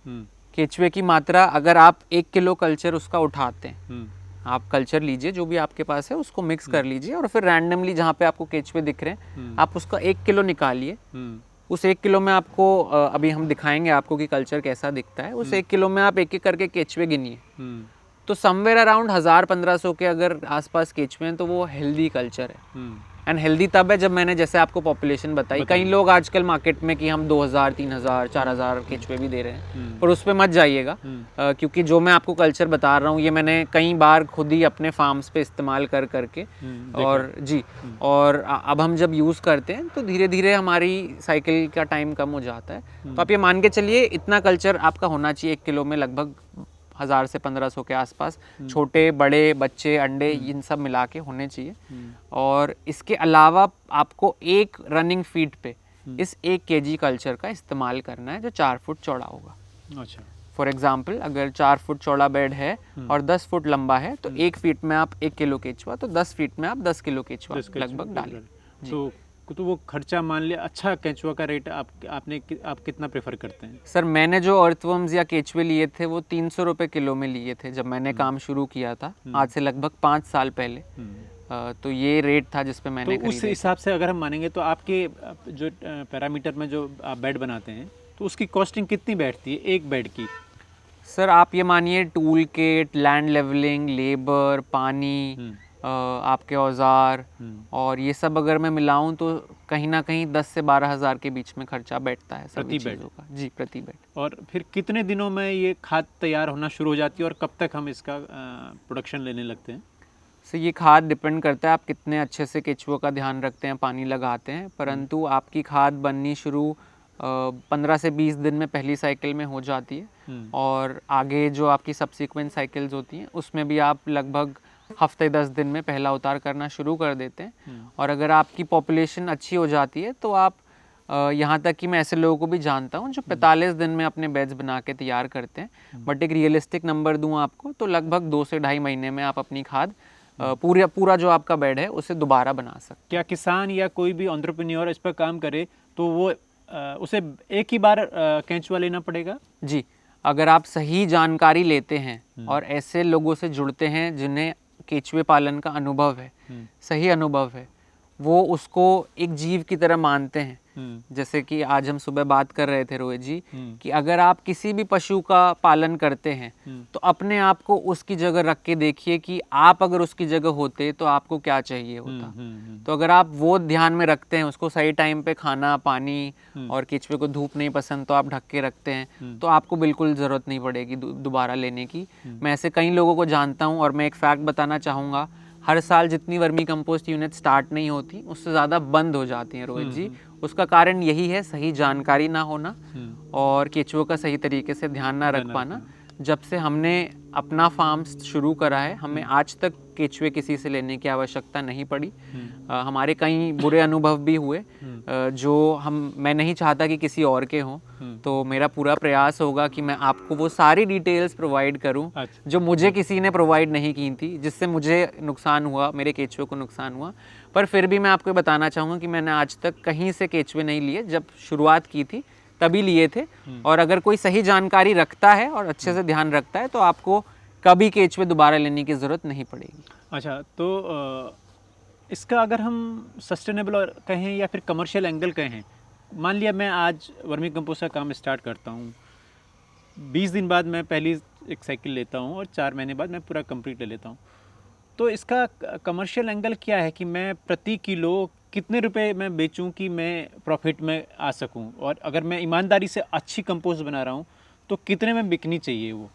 केचुए की मात्रा, अगर आप 1 किलो कल्चर उसका उठाते हैं, आप कल्चर लीजिए जो भी आपके पास है, उसको मिक्स कर लीजिए और फिर रैंडमली जहाँ पे आपको केचुए दिख रहे हैं आप उसका 1 किलो निकालिए। उस 1 किलो में आपको अभी हम दिखाएंगे आपको कि कल्चर कैसा दिखता है। उस 1 किलो में आप एक एक करके केचुए गिनिए, तो समवेयर अराउंड 1000-1500 के अगर आसपास केचुए हैं तो वो हेल्दी कल्चर है। एंड हेल्दी तब है जब मैंने जैसे आपको पॉपुलेशन बताई। कई लोग आजकल मार्केट में कि हम 2000, 3000, 4000 केचुए भी दे रहे हैं, पर उस पर मत जाइएगा, क्योंकि जो मैं आपको कल्चर बता रहा हूँ ये मैंने कई बार खुद ही अपने फार्म्स पे इस्तेमाल कर करके और जी, और अब हम जब यूज़ करते हैं तो धीरे धीरे हमारी साइकिल का टाइम कम हो जाता है। तो आप ये मान के चलिए इतना कल्चर आपका होना चाहिए 1 किलो में, लगभग 1000 से 1500 के आसपास, छोटे बड़े बच्चे अंडे इन सब मिला के होने चाहिए। और इसके अलावा आपको एक रनिंग फीट पे इस 1 kg कल्चर का इस्तेमाल करना है जो 4 फुट चौड़ा होगा। अच्छा, फॉर एग्जाम्पल अगर 4 फुट चौड़ा बेड है और 10 फुट लंबा है तो 1 फीट में आप 1 किलो केचुआ, तो 10 फीट में आप 10 किलो केचुआ लगभग डालें। तो वो खर्चा मान लिया, अच्छा केंचुआ का रेट आप कितना प्रेफर करते हैं? सर मैंने जो अर्थवर्म्स या केचुए लिए थे वो 300 रुपये किलो में लिए थे जब मैंने काम शुरू किया था, आज से लगभग 5 साल पहले। तो ये रेट था जिस पे मैंने तो उस हिसाब से अगर हम मानेंगे तो आपके जो पैरामीटर में जो आप बेड बनाते हैं तो उसकी कॉस्टिंग कितनी बैठती है एक बेड की? सर आप ये मानिए tool kit, land levelling, labour, पानी, आपके औज़ार और ये सब अगर मैं मिलाऊं तो कहीं ना कहीं 10 से 12 हज़ार के बीच में खर्चा बैठता है सभी प्रति बेड? चीज़ों का। जी, प्रति बेड। और फिर कितने दिनों में ये खाद तैयार होना शुरू हो जाती है और कब तक हम इसका प्रोडक्शन लेने लगते हैं? सो ये खाद डिपेंड करता है आप कितने अच्छे से केचुओं का ध्यान रखते हैं, पानी लगाते हैं, परंतु आपकी खाद बननी शुरू 15 से 20 दिन में पहली साइकिल में हो जाती है और आगे जो आपकी सब्सिक्वेंट साइकिल्स होती हैं उसमें भी आप लगभग हफ्ते 10 दिन में पहला उतार करना शुरू कर देते हैं। और अगर आपकी पॉपुलेशन अच्छी हो जाती है तो आप यहाँ तक कि मैं ऐसे लोगों को भी जानता हूँ जो 45 दिन में अपने बेड्स बना के तैयार करते हैं। बट एक रियलिस्टिक नंबर दूँ आपको तो लगभग 2 से ढाई महीने में आप अपनी खाद पूरा जो आपका बेड है उसे दोबारा बना सकते। क्या किसान या कोई भी एंटरप्रेन्योर इस पर काम करे तो वो उसे एक ही बार केंचुआ लेना पड़ेगा? जी, अगर आप सही जानकारी लेते हैं और ऐसे लोगों से जुड़ते हैं जिन्हें केचुए पालन का अनुभव है, सही अनुभव है, वो उसको एक जीव की तरह मानते हैं। जैसे कि आज हम सुबह बात कर रहे थे रोहित जी कि अगर आप किसी भी पशु का पालन करते हैं तो अपने आप को उसकी जगह रख के देखिए कि आप अगर उसकी जगह होते तो आपको क्या चाहिए होता। तो अगर आप वो ध्यान में रखते हैं, उसको सही टाइम पे खाना पानी और केचुए को धूप नहीं पसंद तो आप ढक के रखते हैं, तो आपको बिल्कुल ज़रूरत नहीं पड़ेगी दोबारा लेने की। मैं ऐसे कई लोगों को जानता हूँ और मैं एक फैक्ट बताना चाहूँगा, हर साल जितनी वर्मी कंपोस्ट यूनिट स्टार्ट नहीं होती उससे ज़्यादा बंद हो जाती हैं रोहित जी। उसका कारण यही है सही जानकारी ना होना और केचुओं का सही तरीके से ध्यान ना रख पाना। जब से हमने अपना फार्म शुरू करा है हमें आज तक केचुए किसी से लेने की आवश्यकता नहीं पड़ी। हमारे कई बुरे अनुभव भी हुए जो मैं नहीं चाहता कि किसी और के हों। तो मेरा पूरा प्रयास होगा कि मैं आपको वो सारी डिटेल्स प्रोवाइड करूं जो मुझे किसी ने प्रोवाइड नहीं की थी, जिससे मुझे नुकसान हुआ, मेरे केचुए को नुकसान हुआ। पर फिर भी मैं आपको बताना चाहूँगा कि मैंने आज तक कहीं से केचुए नहीं लिए, जब शुरुआत की थी तभी लिए थे। और अगर कोई सही जानकारी रखता है और अच्छे से ध्यान रखता है तो आपको कभी केचुए दोबारा लेने की ज़रूरत नहीं पड़ेगी। अच्छा, तो इसका अगर हम सस्टेनेबल कहें या फिर कमर्शियल एंगल कहें, मान लिया मैं आज वर्मी कंपोस्ट का काम स्टार्ट करता हूँ, 20 दिन बाद मैं पहली एक साइकिल लेता हूँ और 4 महीने बाद मैं पूरा कंप्लीट ले लेता हूँ, तो इसका कमर्शियल एंगल क्या है कि मैं प्रति किलो कितने रुपए मैं बेचूं कि मैं प्रॉफिट में आ सकूं? और अगर मैं ईमानदारी से अच्छी कंपोस्ट बना रहा हूं तो कितने में बिकनी चाहिए वो?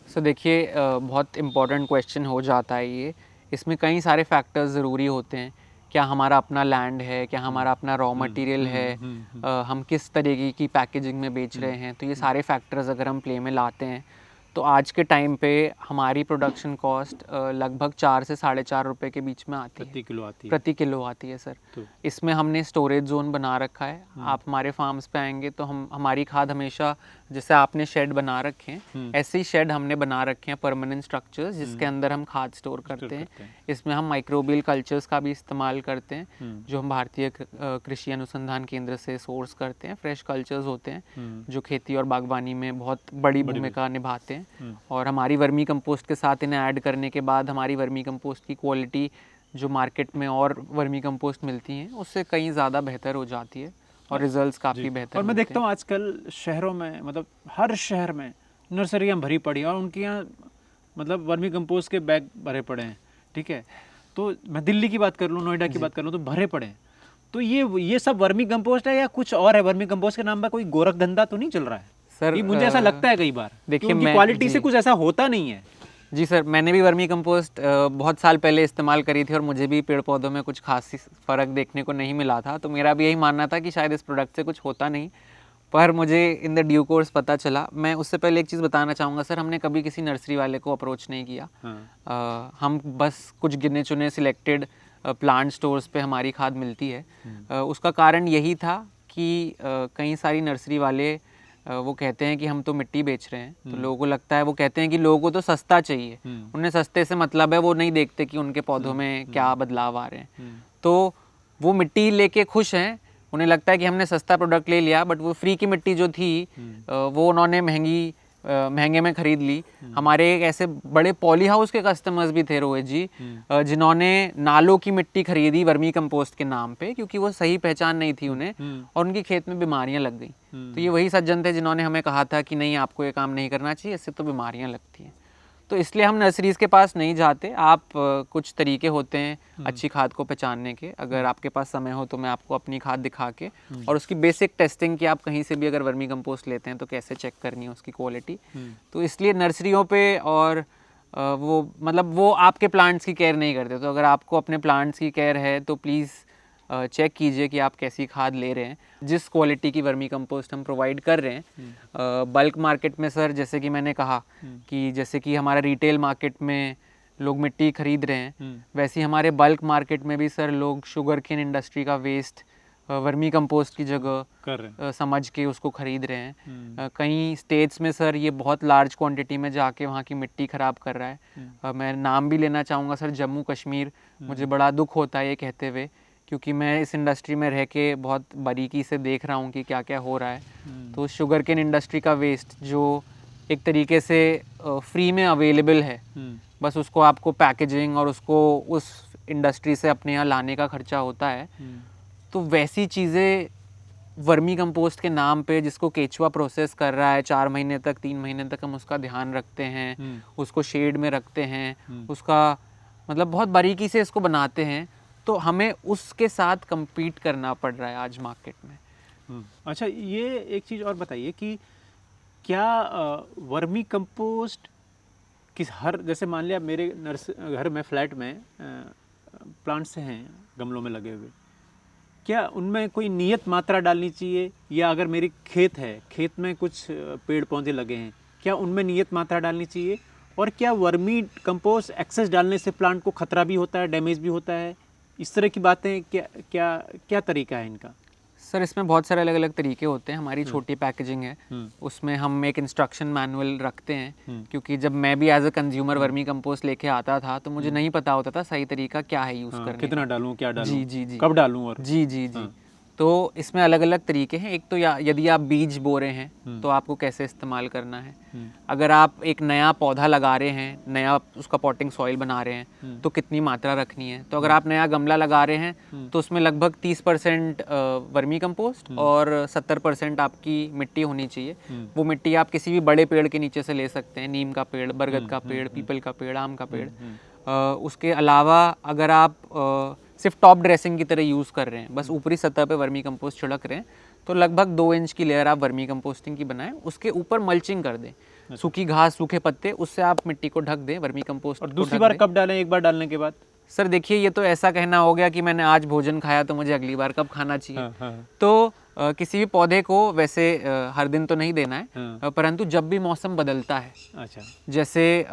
सो देखिए, बहुत इम्पोर्टेंट क्वेश्चन हो जाता है ये। इसमें कई सारे फैक्टर्स ज़रूरी होते हैं। क्या हमारा अपना लैंड है, क्या हमारा अपना रॉ मटेरियल है, हम किस तरीके की पैकेजिंग में बेच रहे हैं, तो ये सारे फैक्टर्स अगर हम प्ले में लाते हैं तो आज के टाइम पे हमारी प्रोडक्शन कॉस्ट लगभग 4 से 4.5 रुपए के बीच में आती है। प्रति किलो आती है सर। तो इसमें हमने स्टोरेज जोन बना रखा है। आप हमारे फार्म्स पे आएंगे तो हमारी खाद हमेशा, जैसे आपने शेड बना रखे हैं ऐसे ही शेड हमने बना रखे हैं, परमानेंट स्ट्रक्चर्स जिसके अंदर हम खाद स्टोर करते हैं। इसमें हम माइक्रोबियल कल्चर्स का भी इस्तेमाल करते हैं जो हम भारतीय कृषि अनुसंधान केंद्र से सोर्स करते हैं। फ्रेश कल्चर्स होते हैं जो खेती और बागवानी में बहुत बड़ी भूमिका निभाते हैं। और हमारी वर्मी कंपोस्ट के साथ इन्हें ऐड करने के बाद हमारी वर्मी कंपोस्ट की क्वालिटी जो मार्केट में और वर्मी कंपोस्ट मिलती हैं उससे कहीं ज़्यादा बेहतर हो जाती है और रिजल्ट्स काफ़ी बेहतर। और मैं देखता हूँ आजकल शहरों में, मतलब हर शहर में नर्सरियाँ भरी पड़ी हैं और उनके यहाँ मतलब वर्मी कंपोस्ट के बैग भरे पड़े हैं। ठीक है, तो मैं दिल्ली की बात कर लूँ, नोएडा की बात कर लूँ तो भरे पड़े हैं। तो ये सब वर्मी कंपोस्ट है या कुछ और है? वर्मी कंपोस्ट के नाम पर कोई गोरख धंधा तो नहीं चल रहा है सर? मुझे ऐसा लगता है कई बार। देखिए, क्वालिटी से कुछ ऐसा होता नहीं है। जी सर, मैंने भी वर्मी कंपोस्ट बहुत साल पहले इस्तेमाल करी थी और मुझे भी पेड़ पौधों में कुछ खास फ़र्क देखने को नहीं मिला था। तो मेरा भी यही मानना था कि शायद इस प्रोडक्ट से कुछ होता नहीं, पर मुझे इन द ड्यू कोर्स पता चला। मैं उससे पहले एक चीज़ बताना चाहूँगा सर, हमने कभी किसी नर्सरी वाले को अप्रोच नहीं किया। हम बस कुछ गिने चुने सिलेक्टेड प्लांट स्टोर्स पे हमारी खाद मिलती है। उसका कारण यही था कि कई सारी नर्सरी वाले वो कहते हैं कि हम तो मिट्टी बेच रहे हैं, तो लोगों को लगता है, वो कहते हैं कि लोगों को तो सस्ता चाहिए, उन्हें सस्ते से मतलब है, वो नहीं देखते कि उनके पौधों में क्या बदलाव आ रहे हैं। तो वो मिट्टी लेके खुश हैं, उन्हें लगता है कि हमने सस्ता प्रोडक्ट ले लिया, बट वो फ्री की मिट्टी जो थी वो उन्होंने महंगे में खरीद ली। हमारे एक ऐसे बड़े पॉली हाउस के कस्टमर्स भी थे रोहित जी, जिन्होंने नालों की मिट्टी खरीदी वर्मी कंपोस्ट के नाम पे, क्योंकि वो सही पहचान नहीं थी उन्हें और उनकी खेत में बीमारियां लग गई। तो ये वही सज्जन थे जिन्होंने हमें कहा था कि नहीं, आपको ये काम नहीं करना चाहिए, इससे तो बीमारियां लगती हैं। तो इसलिए हम नर्सरीज के पास नहीं जाते। आप कुछ तरीके होते हैं अच्छी खाद को पहचानने के, अगर आपके पास समय हो तो मैं आपको अपनी खाद दिखा के और उसकी बेसिक टेस्टिंग कि आप कहीं से भी अगर वर्मी कंपोस्ट लेते हैं तो कैसे चेक करनी है उसकी क्वालिटी। तो इसलिए नर्सरियों पे और वो मतलब वो आपके प्लांट्स की केयर नहीं करते। तो अगर आपको अपने प्लांट्स की केयर है तो प्लीज़ चेक कीजिए कि आप कैसी खाद ले रहे हैं, जिस क्वालिटी की वर्मी कंपोस्ट हम प्रोवाइड कर रहे हैं। बल्क मार्केट में सर जैसे कि मैंने कहा कि जैसे कि हमारा रिटेल मार्केट में लोग मिट्टी खरीद रहे हैं, वैसे ही हमारे बल्क मार्केट में भी सर लोग शुगर केन इंडस्ट्री का वेस्ट वर्मी कंपोस्ट की जगह कर रहे हैं। समझ के उसको खरीद रहे हैं। कई स्टेट्स में सर ये बहुत लार्ज क्वांटिटी में जाके वहाँ की मिट्टी ख़राब कर रहा है। मैं नाम भी लेना चाहूँगा सर, जम्मू कश्मीर। मुझे बड़ा दुख होता है ये कहते हुए, क्योंकि मैं इस इंडस्ट्री में रह के बहुत बारीकी से देख रहा हूँ कि क्या क्या हो रहा है। तो शुगर केन इंडस्ट्री का वेस्ट जो एक तरीके से फ्री में अवेलेबल है, बस उसको आपको पैकेजिंग और उसको उस इंडस्ट्री से अपने यहाँ लाने का खर्चा होता है। तो वैसी चीज़ें वर्मी कंपोस्ट के नाम पे जिसको केचुआ प्रोसेस कर रहा है 4 महीने तक 3 महीने तक हम उसका ध्यान रखते हैं, उसको शेड में रखते हैं, उसका मतलब बहुत बारीकी से इसको बनाते हैं, तो हमें उसके साथ compete करना पड़ रहा है आज मार्केट में। अच्छा, ये एक चीज़ और बताइए कि क्या वर्मी कंपोस्ट किस हर, जैसे मान लिया मेरे घर में फ्लैट में प्लांट्स हैं गमलों में लगे हुए, क्या उनमें कोई नियत मात्रा डालनी चाहिए, या अगर मेरी खेत है, खेत में कुछ पेड़ पौधे लगे हैं, क्या उनमें नियत मात्रा डालनी चाहिए? और क्या वर्मी कंपोस्ट एक्सेस डालने से प्लांट को खतरा भी होता है, डैमेज भी होता है? इस तरह की बातें क्या क्या क्या तरीका है इनका? सर इसमें बहुत सारे अलग अलग तरीके होते हैं। हमारी छोटी पैकेजिंग है, उसमें हम एक इंस्ट्रक्शन मैनुअल रखते हैं, क्योंकि जब मैं भी as a consumer vermicompost लेके आता था तो मुझे नहीं पता होता था सही तरीका क्या है यूज़ करने कितना डालूं, क्या डालूं, जी जी जी कब डालूं, और जी तो इसमें अलग अलग तरीके हैं। एक तो यदि आप बीज बो रहे हैं तो आपको कैसे इस्तेमाल करना है। अगर आप एक नया पौधा लगा रहे हैं, नया उसका पॉटिंग सॉइल बना रहे हैं, तो कितनी मात्रा रखनी है। तो अगर आप नया गमला लगा रहे हैं तो उसमें लगभग 30% वर्मी कंपोस्ट और 70% आपकी मिट्टी होनी चाहिए। वो मिट्टी आप किसी भी बड़े पेड़ के नीचे से ले सकते हैं, नीम का पेड़, बरगद का पेड़, पीपल का पेड़, आम का पेड़। उसके अलावा अगर आप सिर्फ टॉप ड्रेसिंग की तरह यूज़ कर रहे हैं, बस ऊपरी सतह पे वर्मी कंपोस्ट छिड़क रहे हैं, तो लगभग 2 इंच की लेयर आप वर्मी कंपोस्टिंग की बनाएं। उसके ऊपर मल्चिंग कर दें, सूखी घास, सूखे पत्ते, उससे आप मिट्टी को ढक दें, वर्मी कंपोस्ट। और दूसरी बार कब डालें, एक बार डालने के बाद? सर देखिए, ये तो ऐसा कहना हो गया कि मैंने आज भोजन खाया तो मुझे अगली बार कब खाना चाहिए। तो किसी भी पौधे को वैसे हर दिन तो नहीं देना है, परंतु जब भी मौसम बदलता है, अच्छा, जैसे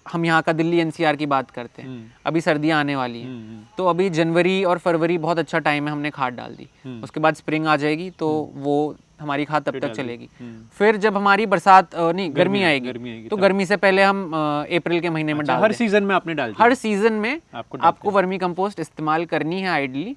हम यहाँ का दिल्ली एनसीआर की बात करते हैं, अभी सर्दियाँ आने वाली हैं, तो अभी जनवरी और फरवरी बहुत अच्छा टाइम है, हमने खाद डाल दी। उसके बाद स्प्रिंग आ जाएगी तो वो हमारी खाद तब तक चलेगी। फिर जब हमारी बरसात नहीं गर्मी आएगी तो गर्मी से पहले हम अप्रैल के महीने में डाल हर सीजन में आपने डाल, हर सीजन में आपको वर्मी कंपोस्ट इस्तेमाल करनी है आइडली।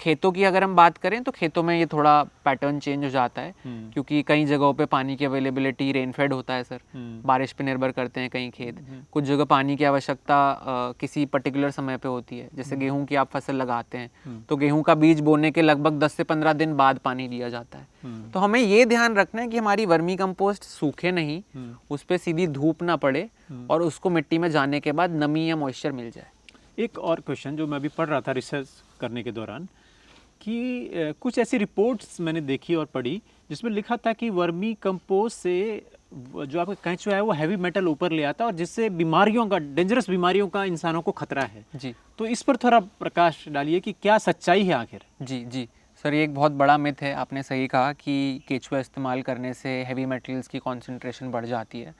खेतों की अगर हम बात करें तो खेतों में ये थोड़ा पैटर्न चेंज हो जाता है, क्योंकि कई जगहों पे पानी की अवेलेबिलिटी रेनफेड होता है सर, बारिश पे निर्भर करते हैं कई खेत। कुछ जगह पानी की आवश्यकता किसी पर्टिकुलर समय पे होती है, जैसे गेहूं की आप फसल लगाते हैं तो गेहूं का बीज बोने के लगभग 10 से 15 दिन बाद पानी दिया जाता है। तो हमें ये ध्यान रखना है कि हमारी वर्मी कंपोस्ट सूखे नहीं, उस पर सीधी धूप ना पड़े और उसको मिट्टी में जाने के बाद नमी या मॉइस्चर मिल जाए। एक और क्वेश्चन जो मैं भी पढ़ रहा था रिसर्च करने के दौरान, कि कुछ ऐसी रिपोर्ट्स मैंने देखी और पढ़ी जिसमें लिखा था कि वर्मी कंपोस्ट से जो आपका केंचुआ है वो हैवी मेटल ऊपर ले आता है, और जिससे बीमारियों का, डेंजरस बीमारियों का इंसानों को खतरा है। जी, तो इस पर थोड़ा प्रकाश डालिए कि क्या सच्चाई है आखिर। जी जी सर, ये एक बहुत बड़ा मिथ है। आपने सही कहा कि केचुआ इस्तेमाल करने से हैवी मेटल्स की कॉन्सेंट्रेशन बढ़ जाती है।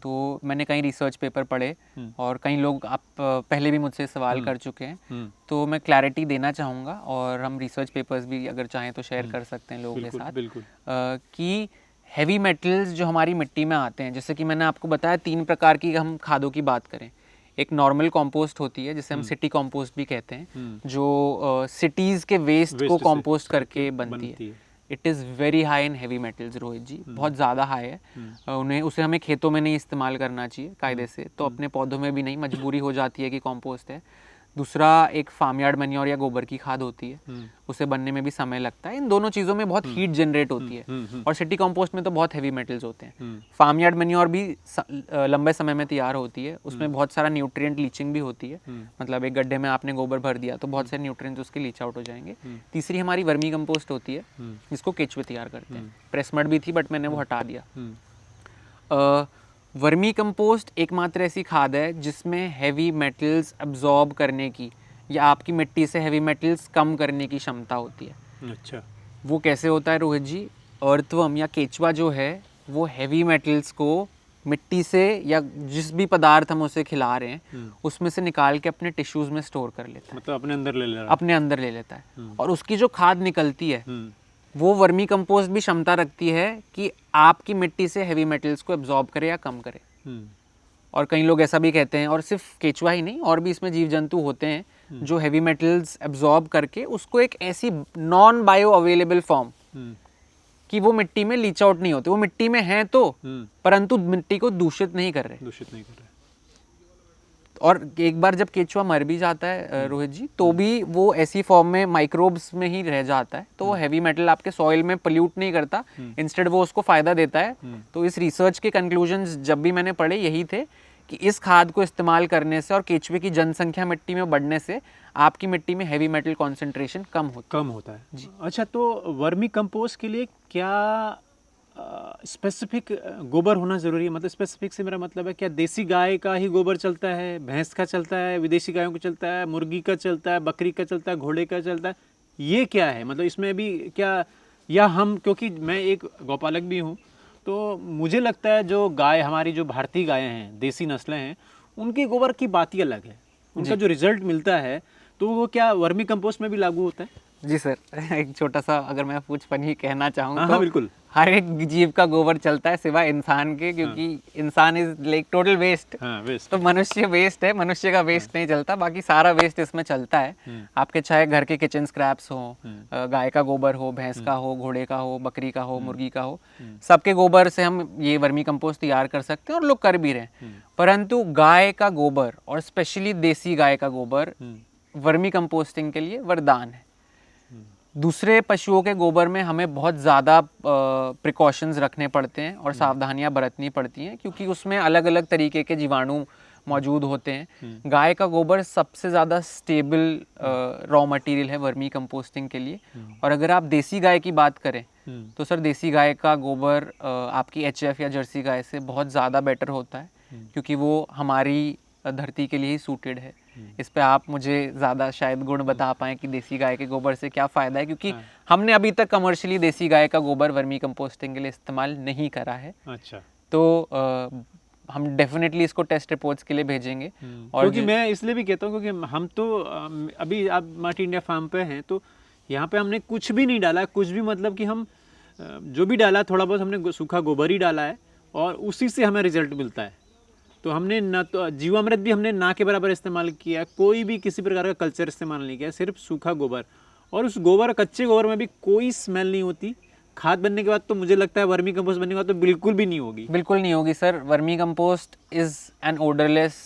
तो मैंने कई रिसर्च पेपर पढ़े और कई लोग आप पहले भी मुझसे सवाल कर चुके हैं, तो मैं क्लैरिटी देना चाहूँगा, और हम रिसर्च पेपर्स भी अगर चाहें तो शेयर कर सकते हैं लोगों के साथ। कि हैवी मेटल्स जो हमारी मिट्टी में आते हैं, जैसे कि मैंने आपको बताया 3 प्रकार की हम खादों की बात करें। एक नॉर्मल कंपोस्ट होती है जिसे हम सिटी कंपोस्ट भी कहते हैं, जो सिटीज़ के वेस्ट को कंपोस्ट करके बनती है। It is very high in heavy metals Rohit ji, बहुत ज़्यादा हाई है। उसे हमें खेतों में नहीं इस्तेमाल करना चाहिए कायदे से, तो अपने पौधों में भी नहीं, मजबूरी हो जाती है कि कंपोस्ट है। दूसरा एक फार्म यार्ड मैन्योर या गोबर की खाद होती है, उसे बनने में भी समय लगता है। इन दोनों चीज़ों में बहुत हीट जनरेट होती है और सिटी कंपोस्ट में तो बहुत हैवी मेटल्स होते हैं। फार्म यार्ड मैन्योर भी लंबे समय में तैयार होती है, उसमें बहुत सारा न्यूट्रिएंट लीचिंग भी होती है, मतलब एक गड्ढे में आपने गोबर भर दिया तो बहुत सारे न्यूट्रिएंट्स उसके लीच आउट हो जाएंगे। तीसरी हमारी वर्मी कंपोस्ट होती है जिसको केचुए तैयार करते हैं। प्रेसमड भी थी बट मैंने वो हटा दिया। वर्मी कंपोस्ट एकमात्र ऐसी खाद है जिसमें हैवी मेटल्स अब्जॉर्ब करने की या आपकी मिट्टी से हैवी मेटल्स कम करने की क्षमता होती है। अच्छा, वो कैसे होता है रोहित जी? अर्थवर्म या केचुआ जो है वो हैवी मेटल्स को मिट्टी से या जिस भी पदार्थ हम उसे खिला रहे हैं उसमें से निकाल के अपने टिश्यूज में स्टोर कर लेता है, मतलब अपने अंदर ले ले रहा अपने अंदर ले लेता है। और उसकी जो खाद निकलती है है। वो वर्मी कंपोस्ट भी क्षमता रखती है कि आपकी मिट्टी से हैवी मेटल्स को एब्जॉर्ब करे या कम करे। और कई लोग ऐसा भी कहते हैं, और सिर्फ केचुआ ही नहीं और भी इसमें जीव जंतु होते हैं जो हैवी मेटल्स एब्जॉर्ब करके उसको एक ऐसी नॉन बायो अवेलेबल फॉर्म कि वो मिट्टी में लीच आउट नहीं होते, वो मिट्टी में हैं तो परंतु मिट्टी को दूषित नहीं कर रहे। और एक बार जब केचुआ मर भी जाता है रोहित जी तो भी वो ऐसी फॉर्म में माइक्रोब्स में ही रह जाता है, तो वो हैवी मेटल आपके सॉइल में पोल्यूट नहीं करता, इंस्टेड वो उसको फायदा देता है। तो इस रिसर्च के कंक्लूजन्स जब भी मैंने पढ़े यही थे कि इस खाद को इस्तेमाल करने से और केचुए की जनसंख्या मिट्टी में बढ़ने से आपकी मिट्टी में हैवी मेटल कॉन्सेंट्रेशन कम होता है जी। अच्छा, तो वर्मी कंपोस्ट के लिए क्या स्पेसिफिक गोबर होना ज़रूरी है? मतलब स्पेसिफिक से मेरा मतलब है क्या देसी गाय का ही गोबर चलता है, भैंस का चलता है, विदेशी गायों का चलता है, मुर्गी का चलता है, बकरी का चलता है, घोड़े का चलता है? ये क्या है, मतलब इसमें भी क्या, या हम, क्योंकि मैं एक गौपालक भी हूँ तो मुझे लगता है जो गाय हमारी जो भारतीय गायें हैं, देसी नस्लें हैं, उनके गोबर की बात ही अलग है, उनका जो रिजल्ट मिलता है तो वो क्या वर्मी कंपोस्ट में भी लागू होता है? जी सर, एक छोटा सा अगर मैं पूछपन कहना चाहूँ तो हाँ, बिल्कुल। हर एक जीव का गोबर चलता है सिवाय इंसान के, क्योंकि इंसान is like total waste. Waste तो मनुष्य वेस्ट है, मनुष्य का वेस्ट नहीं चलता, बाकी सारा वेस्ट इसमें चलता है। आपके चाहे घर के किचन स्क्रैप्स हो, गाय का गोबर हो, भैंस का हो, घोड़े का हो, बकरी का हो, मुर्गी का हो, सबके गोबर से हम ये वर्मी कंपोस्ट तैयार कर सकते हैं और लोग कर भी रहे हैं। परंतु गाय का गोबर और स्पेशली देसी गाय का गोबर वर्मी कंपोस्टिंग के लिए वरदान है। दूसरे पशुओं के गोबर में हमें बहुत ज़्यादा प्रिकॉशंस रखने पड़ते हैं और सावधानियां बरतनी पड़ती हैं, क्योंकि उसमें अलग अलग तरीके के जीवाणु मौजूद होते हैं। गाय का गोबर सबसे ज़्यादा स्टेबल रॉ मटेरियल है वर्मी कंपोस्टिंग के लिए। और अगर आप देसी गाय की बात करें तो सर देसी गाय का गोबर आपकी HF या जर्सी गाय से बहुत ज़्यादा बेटर होता है, क्योंकि वो हमारी धरती के लिए ही सूटेड है। इस पे आप मुझे ज़्यादा शायद गुण बता पाएँ कि देसी गाय के गोबर से क्या फ़ायदा है, क्योंकि हमने अभी तक कमर्शियली देसी गाय का गोबर वर्मी कंपोस्टिंग के लिए इस्तेमाल नहीं करा है। अच्छा, तो हम डेफिनेटली इसको टेस्ट रिपोर्ट्स के लिए भेजेंगे। और क्योंकि मैं इसलिए भी कहता हूँ क्योंकि हम तो अभी आप मार्टी इंडिया फार्म पे हैं, तो यहाँ पे हमने कुछ भी नहीं डाला, कुछ भी, मतलब कि हम जो भी डाला थोड़ा बहुत हमने सूखा गोबर ही डाला है और उसी से हमें रिजल्ट मिलता है। तो हमने ना तो जीवामृत भी हमने ना के बराबर इस्तेमाल किया, कोई भी किसी प्रकार का कल्चर इस्तेमाल नहीं किया, सिर्फ सूखा गोबर। और उस गोबर, कच्चे गोबर में भी कोई स्मेल नहीं होती। खाद बनने के बाद तो मुझे लगता है वर्मी कंपोस्ट बनने के बाद तो बिल्कुल भी नहीं होगी। बिल्कुल नहीं होगी sir. Vermi compost is an odourless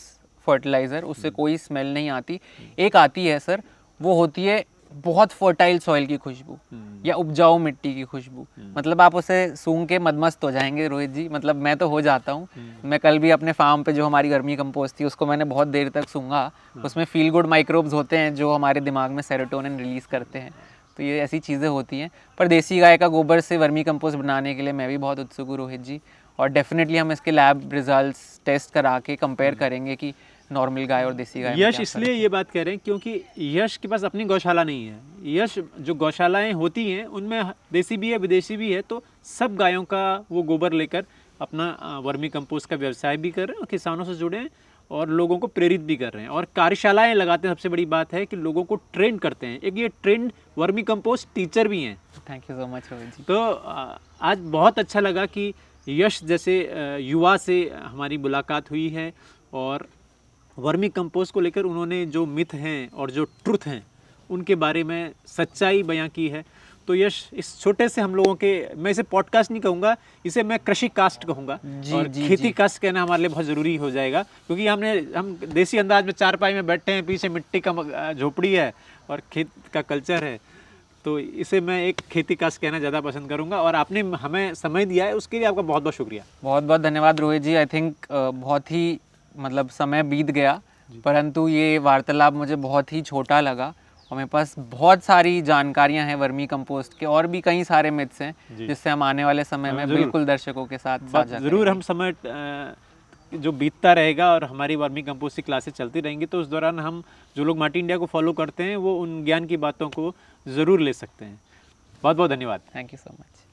fertiliser, उससे कोई स्मेल नहीं आती। एक आती है सर, वो होती है बहुत फर्टाइल सॉइल की खुशबू या उपजाऊ मिट्टी की खुशबू। मतलब आप उसे सूंघ के मदमस्त हो जाएंगे रोहित जी, मतलब मैं तो हो जाता हूँ। मैं कल भी अपने फार्म पे जो हमारी वर्मी कंपोस्ट थी उसको मैंने बहुत देर तक सूंघा। उसमें फील गुड माइक्रोब्स होते हैं जो हमारे दिमाग में सेरोटोनिन रिलीज़ करते हैं। तो ये ऐसी चीज़ें होती हैं। पर देसी गाय का गोबर से वर्मी कंपोस्ट बनाने के लिए मैं भी बहुत उत्सुक हूँ रोहित जी, और डेफिनेटली हम इसके लैब रिजल्ट्स टेस्ट करा के कंपेयर करेंगे कि नॉर्मल गाय और देसी गाय में यश क्या इसलिए ये बात कह रहे हैं क्योंकि यश के पास अपनी गौशाला नहीं है। यश जो गौशालाएं होती हैं उनमें देसी भी है, विदेशी भी है, तो सब गायों का वो गोबर लेकर अपना वर्मी कंपोस्ट का व्यवसाय भी कर रहे हैं और किसानों से जुड़े हैं और लोगों को प्रेरित भी कर रहे हैं और कार्यशालाएं लगाते हैं। सबसे बड़ी बात है कि लोगों को ट्रेन करते हैं। एक ये ट्रेंड वर्मी कंपोस्ट टीचर भी हैं। Thank you so much Rohit ji. तो आज बहुत अच्छा लगा कि यश जैसे युवा से हमारी मुलाकात हुई है और वर्मी कंपोस्ट को लेकर उन्होंने जो मिथ हैं और जो ट्रुथ हैं उनके बारे में सच्चाई बयां की है। तो यश, इस छोटे से हम लोगों के, मैं इसे पॉडकास्ट नहीं कहूँगा, इसे मैं कृषि कास्ट कहूँगा। जी, और जी, खेती जी। कास्ट कहना हमारे लिए बहुत ज़रूरी हो जाएगा, क्योंकि हम देसी अंदाज में चारपाई में बैठे हैं, पीछे मिट्टी का झोपड़ी है और खेत का कल्चर है, तो इसे मैं एक खेती कास्ट कहना ज़्यादा पसंद करूँगा। और आपने हमें समय दिया है, उसके लिए आपका बहुत बहुत शुक्रिया। बहुत बहुत धन्यवाद रोहित जी। आई थिंक बहुत ही मतलब समय बीत गया, परंतु ये वार्तालाप मुझे बहुत ही छोटा लगा और मेरे पास बहुत सारी जानकारियां हैं वर्मी कंपोस्ट के, और भी कई सारे मिथ्स हैं जी। जिससे हम आने वाले समय में ज़रूर। बिल्कुल दर्शकों के साथ साझा ज़रूर करेंगे। हम समय जो बीतता रहेगा और हमारी वर्मी कंपोस्ट की क्लासेस चलती रहेंगी, तो उस दौरान हम जो लोग माटी इंडिया को फॉलो करते हैं वो उन ज्ञान की बातों को ज़रूर ले सकते हैं। बहुत बहुत धन्यवाद। Thank you so much.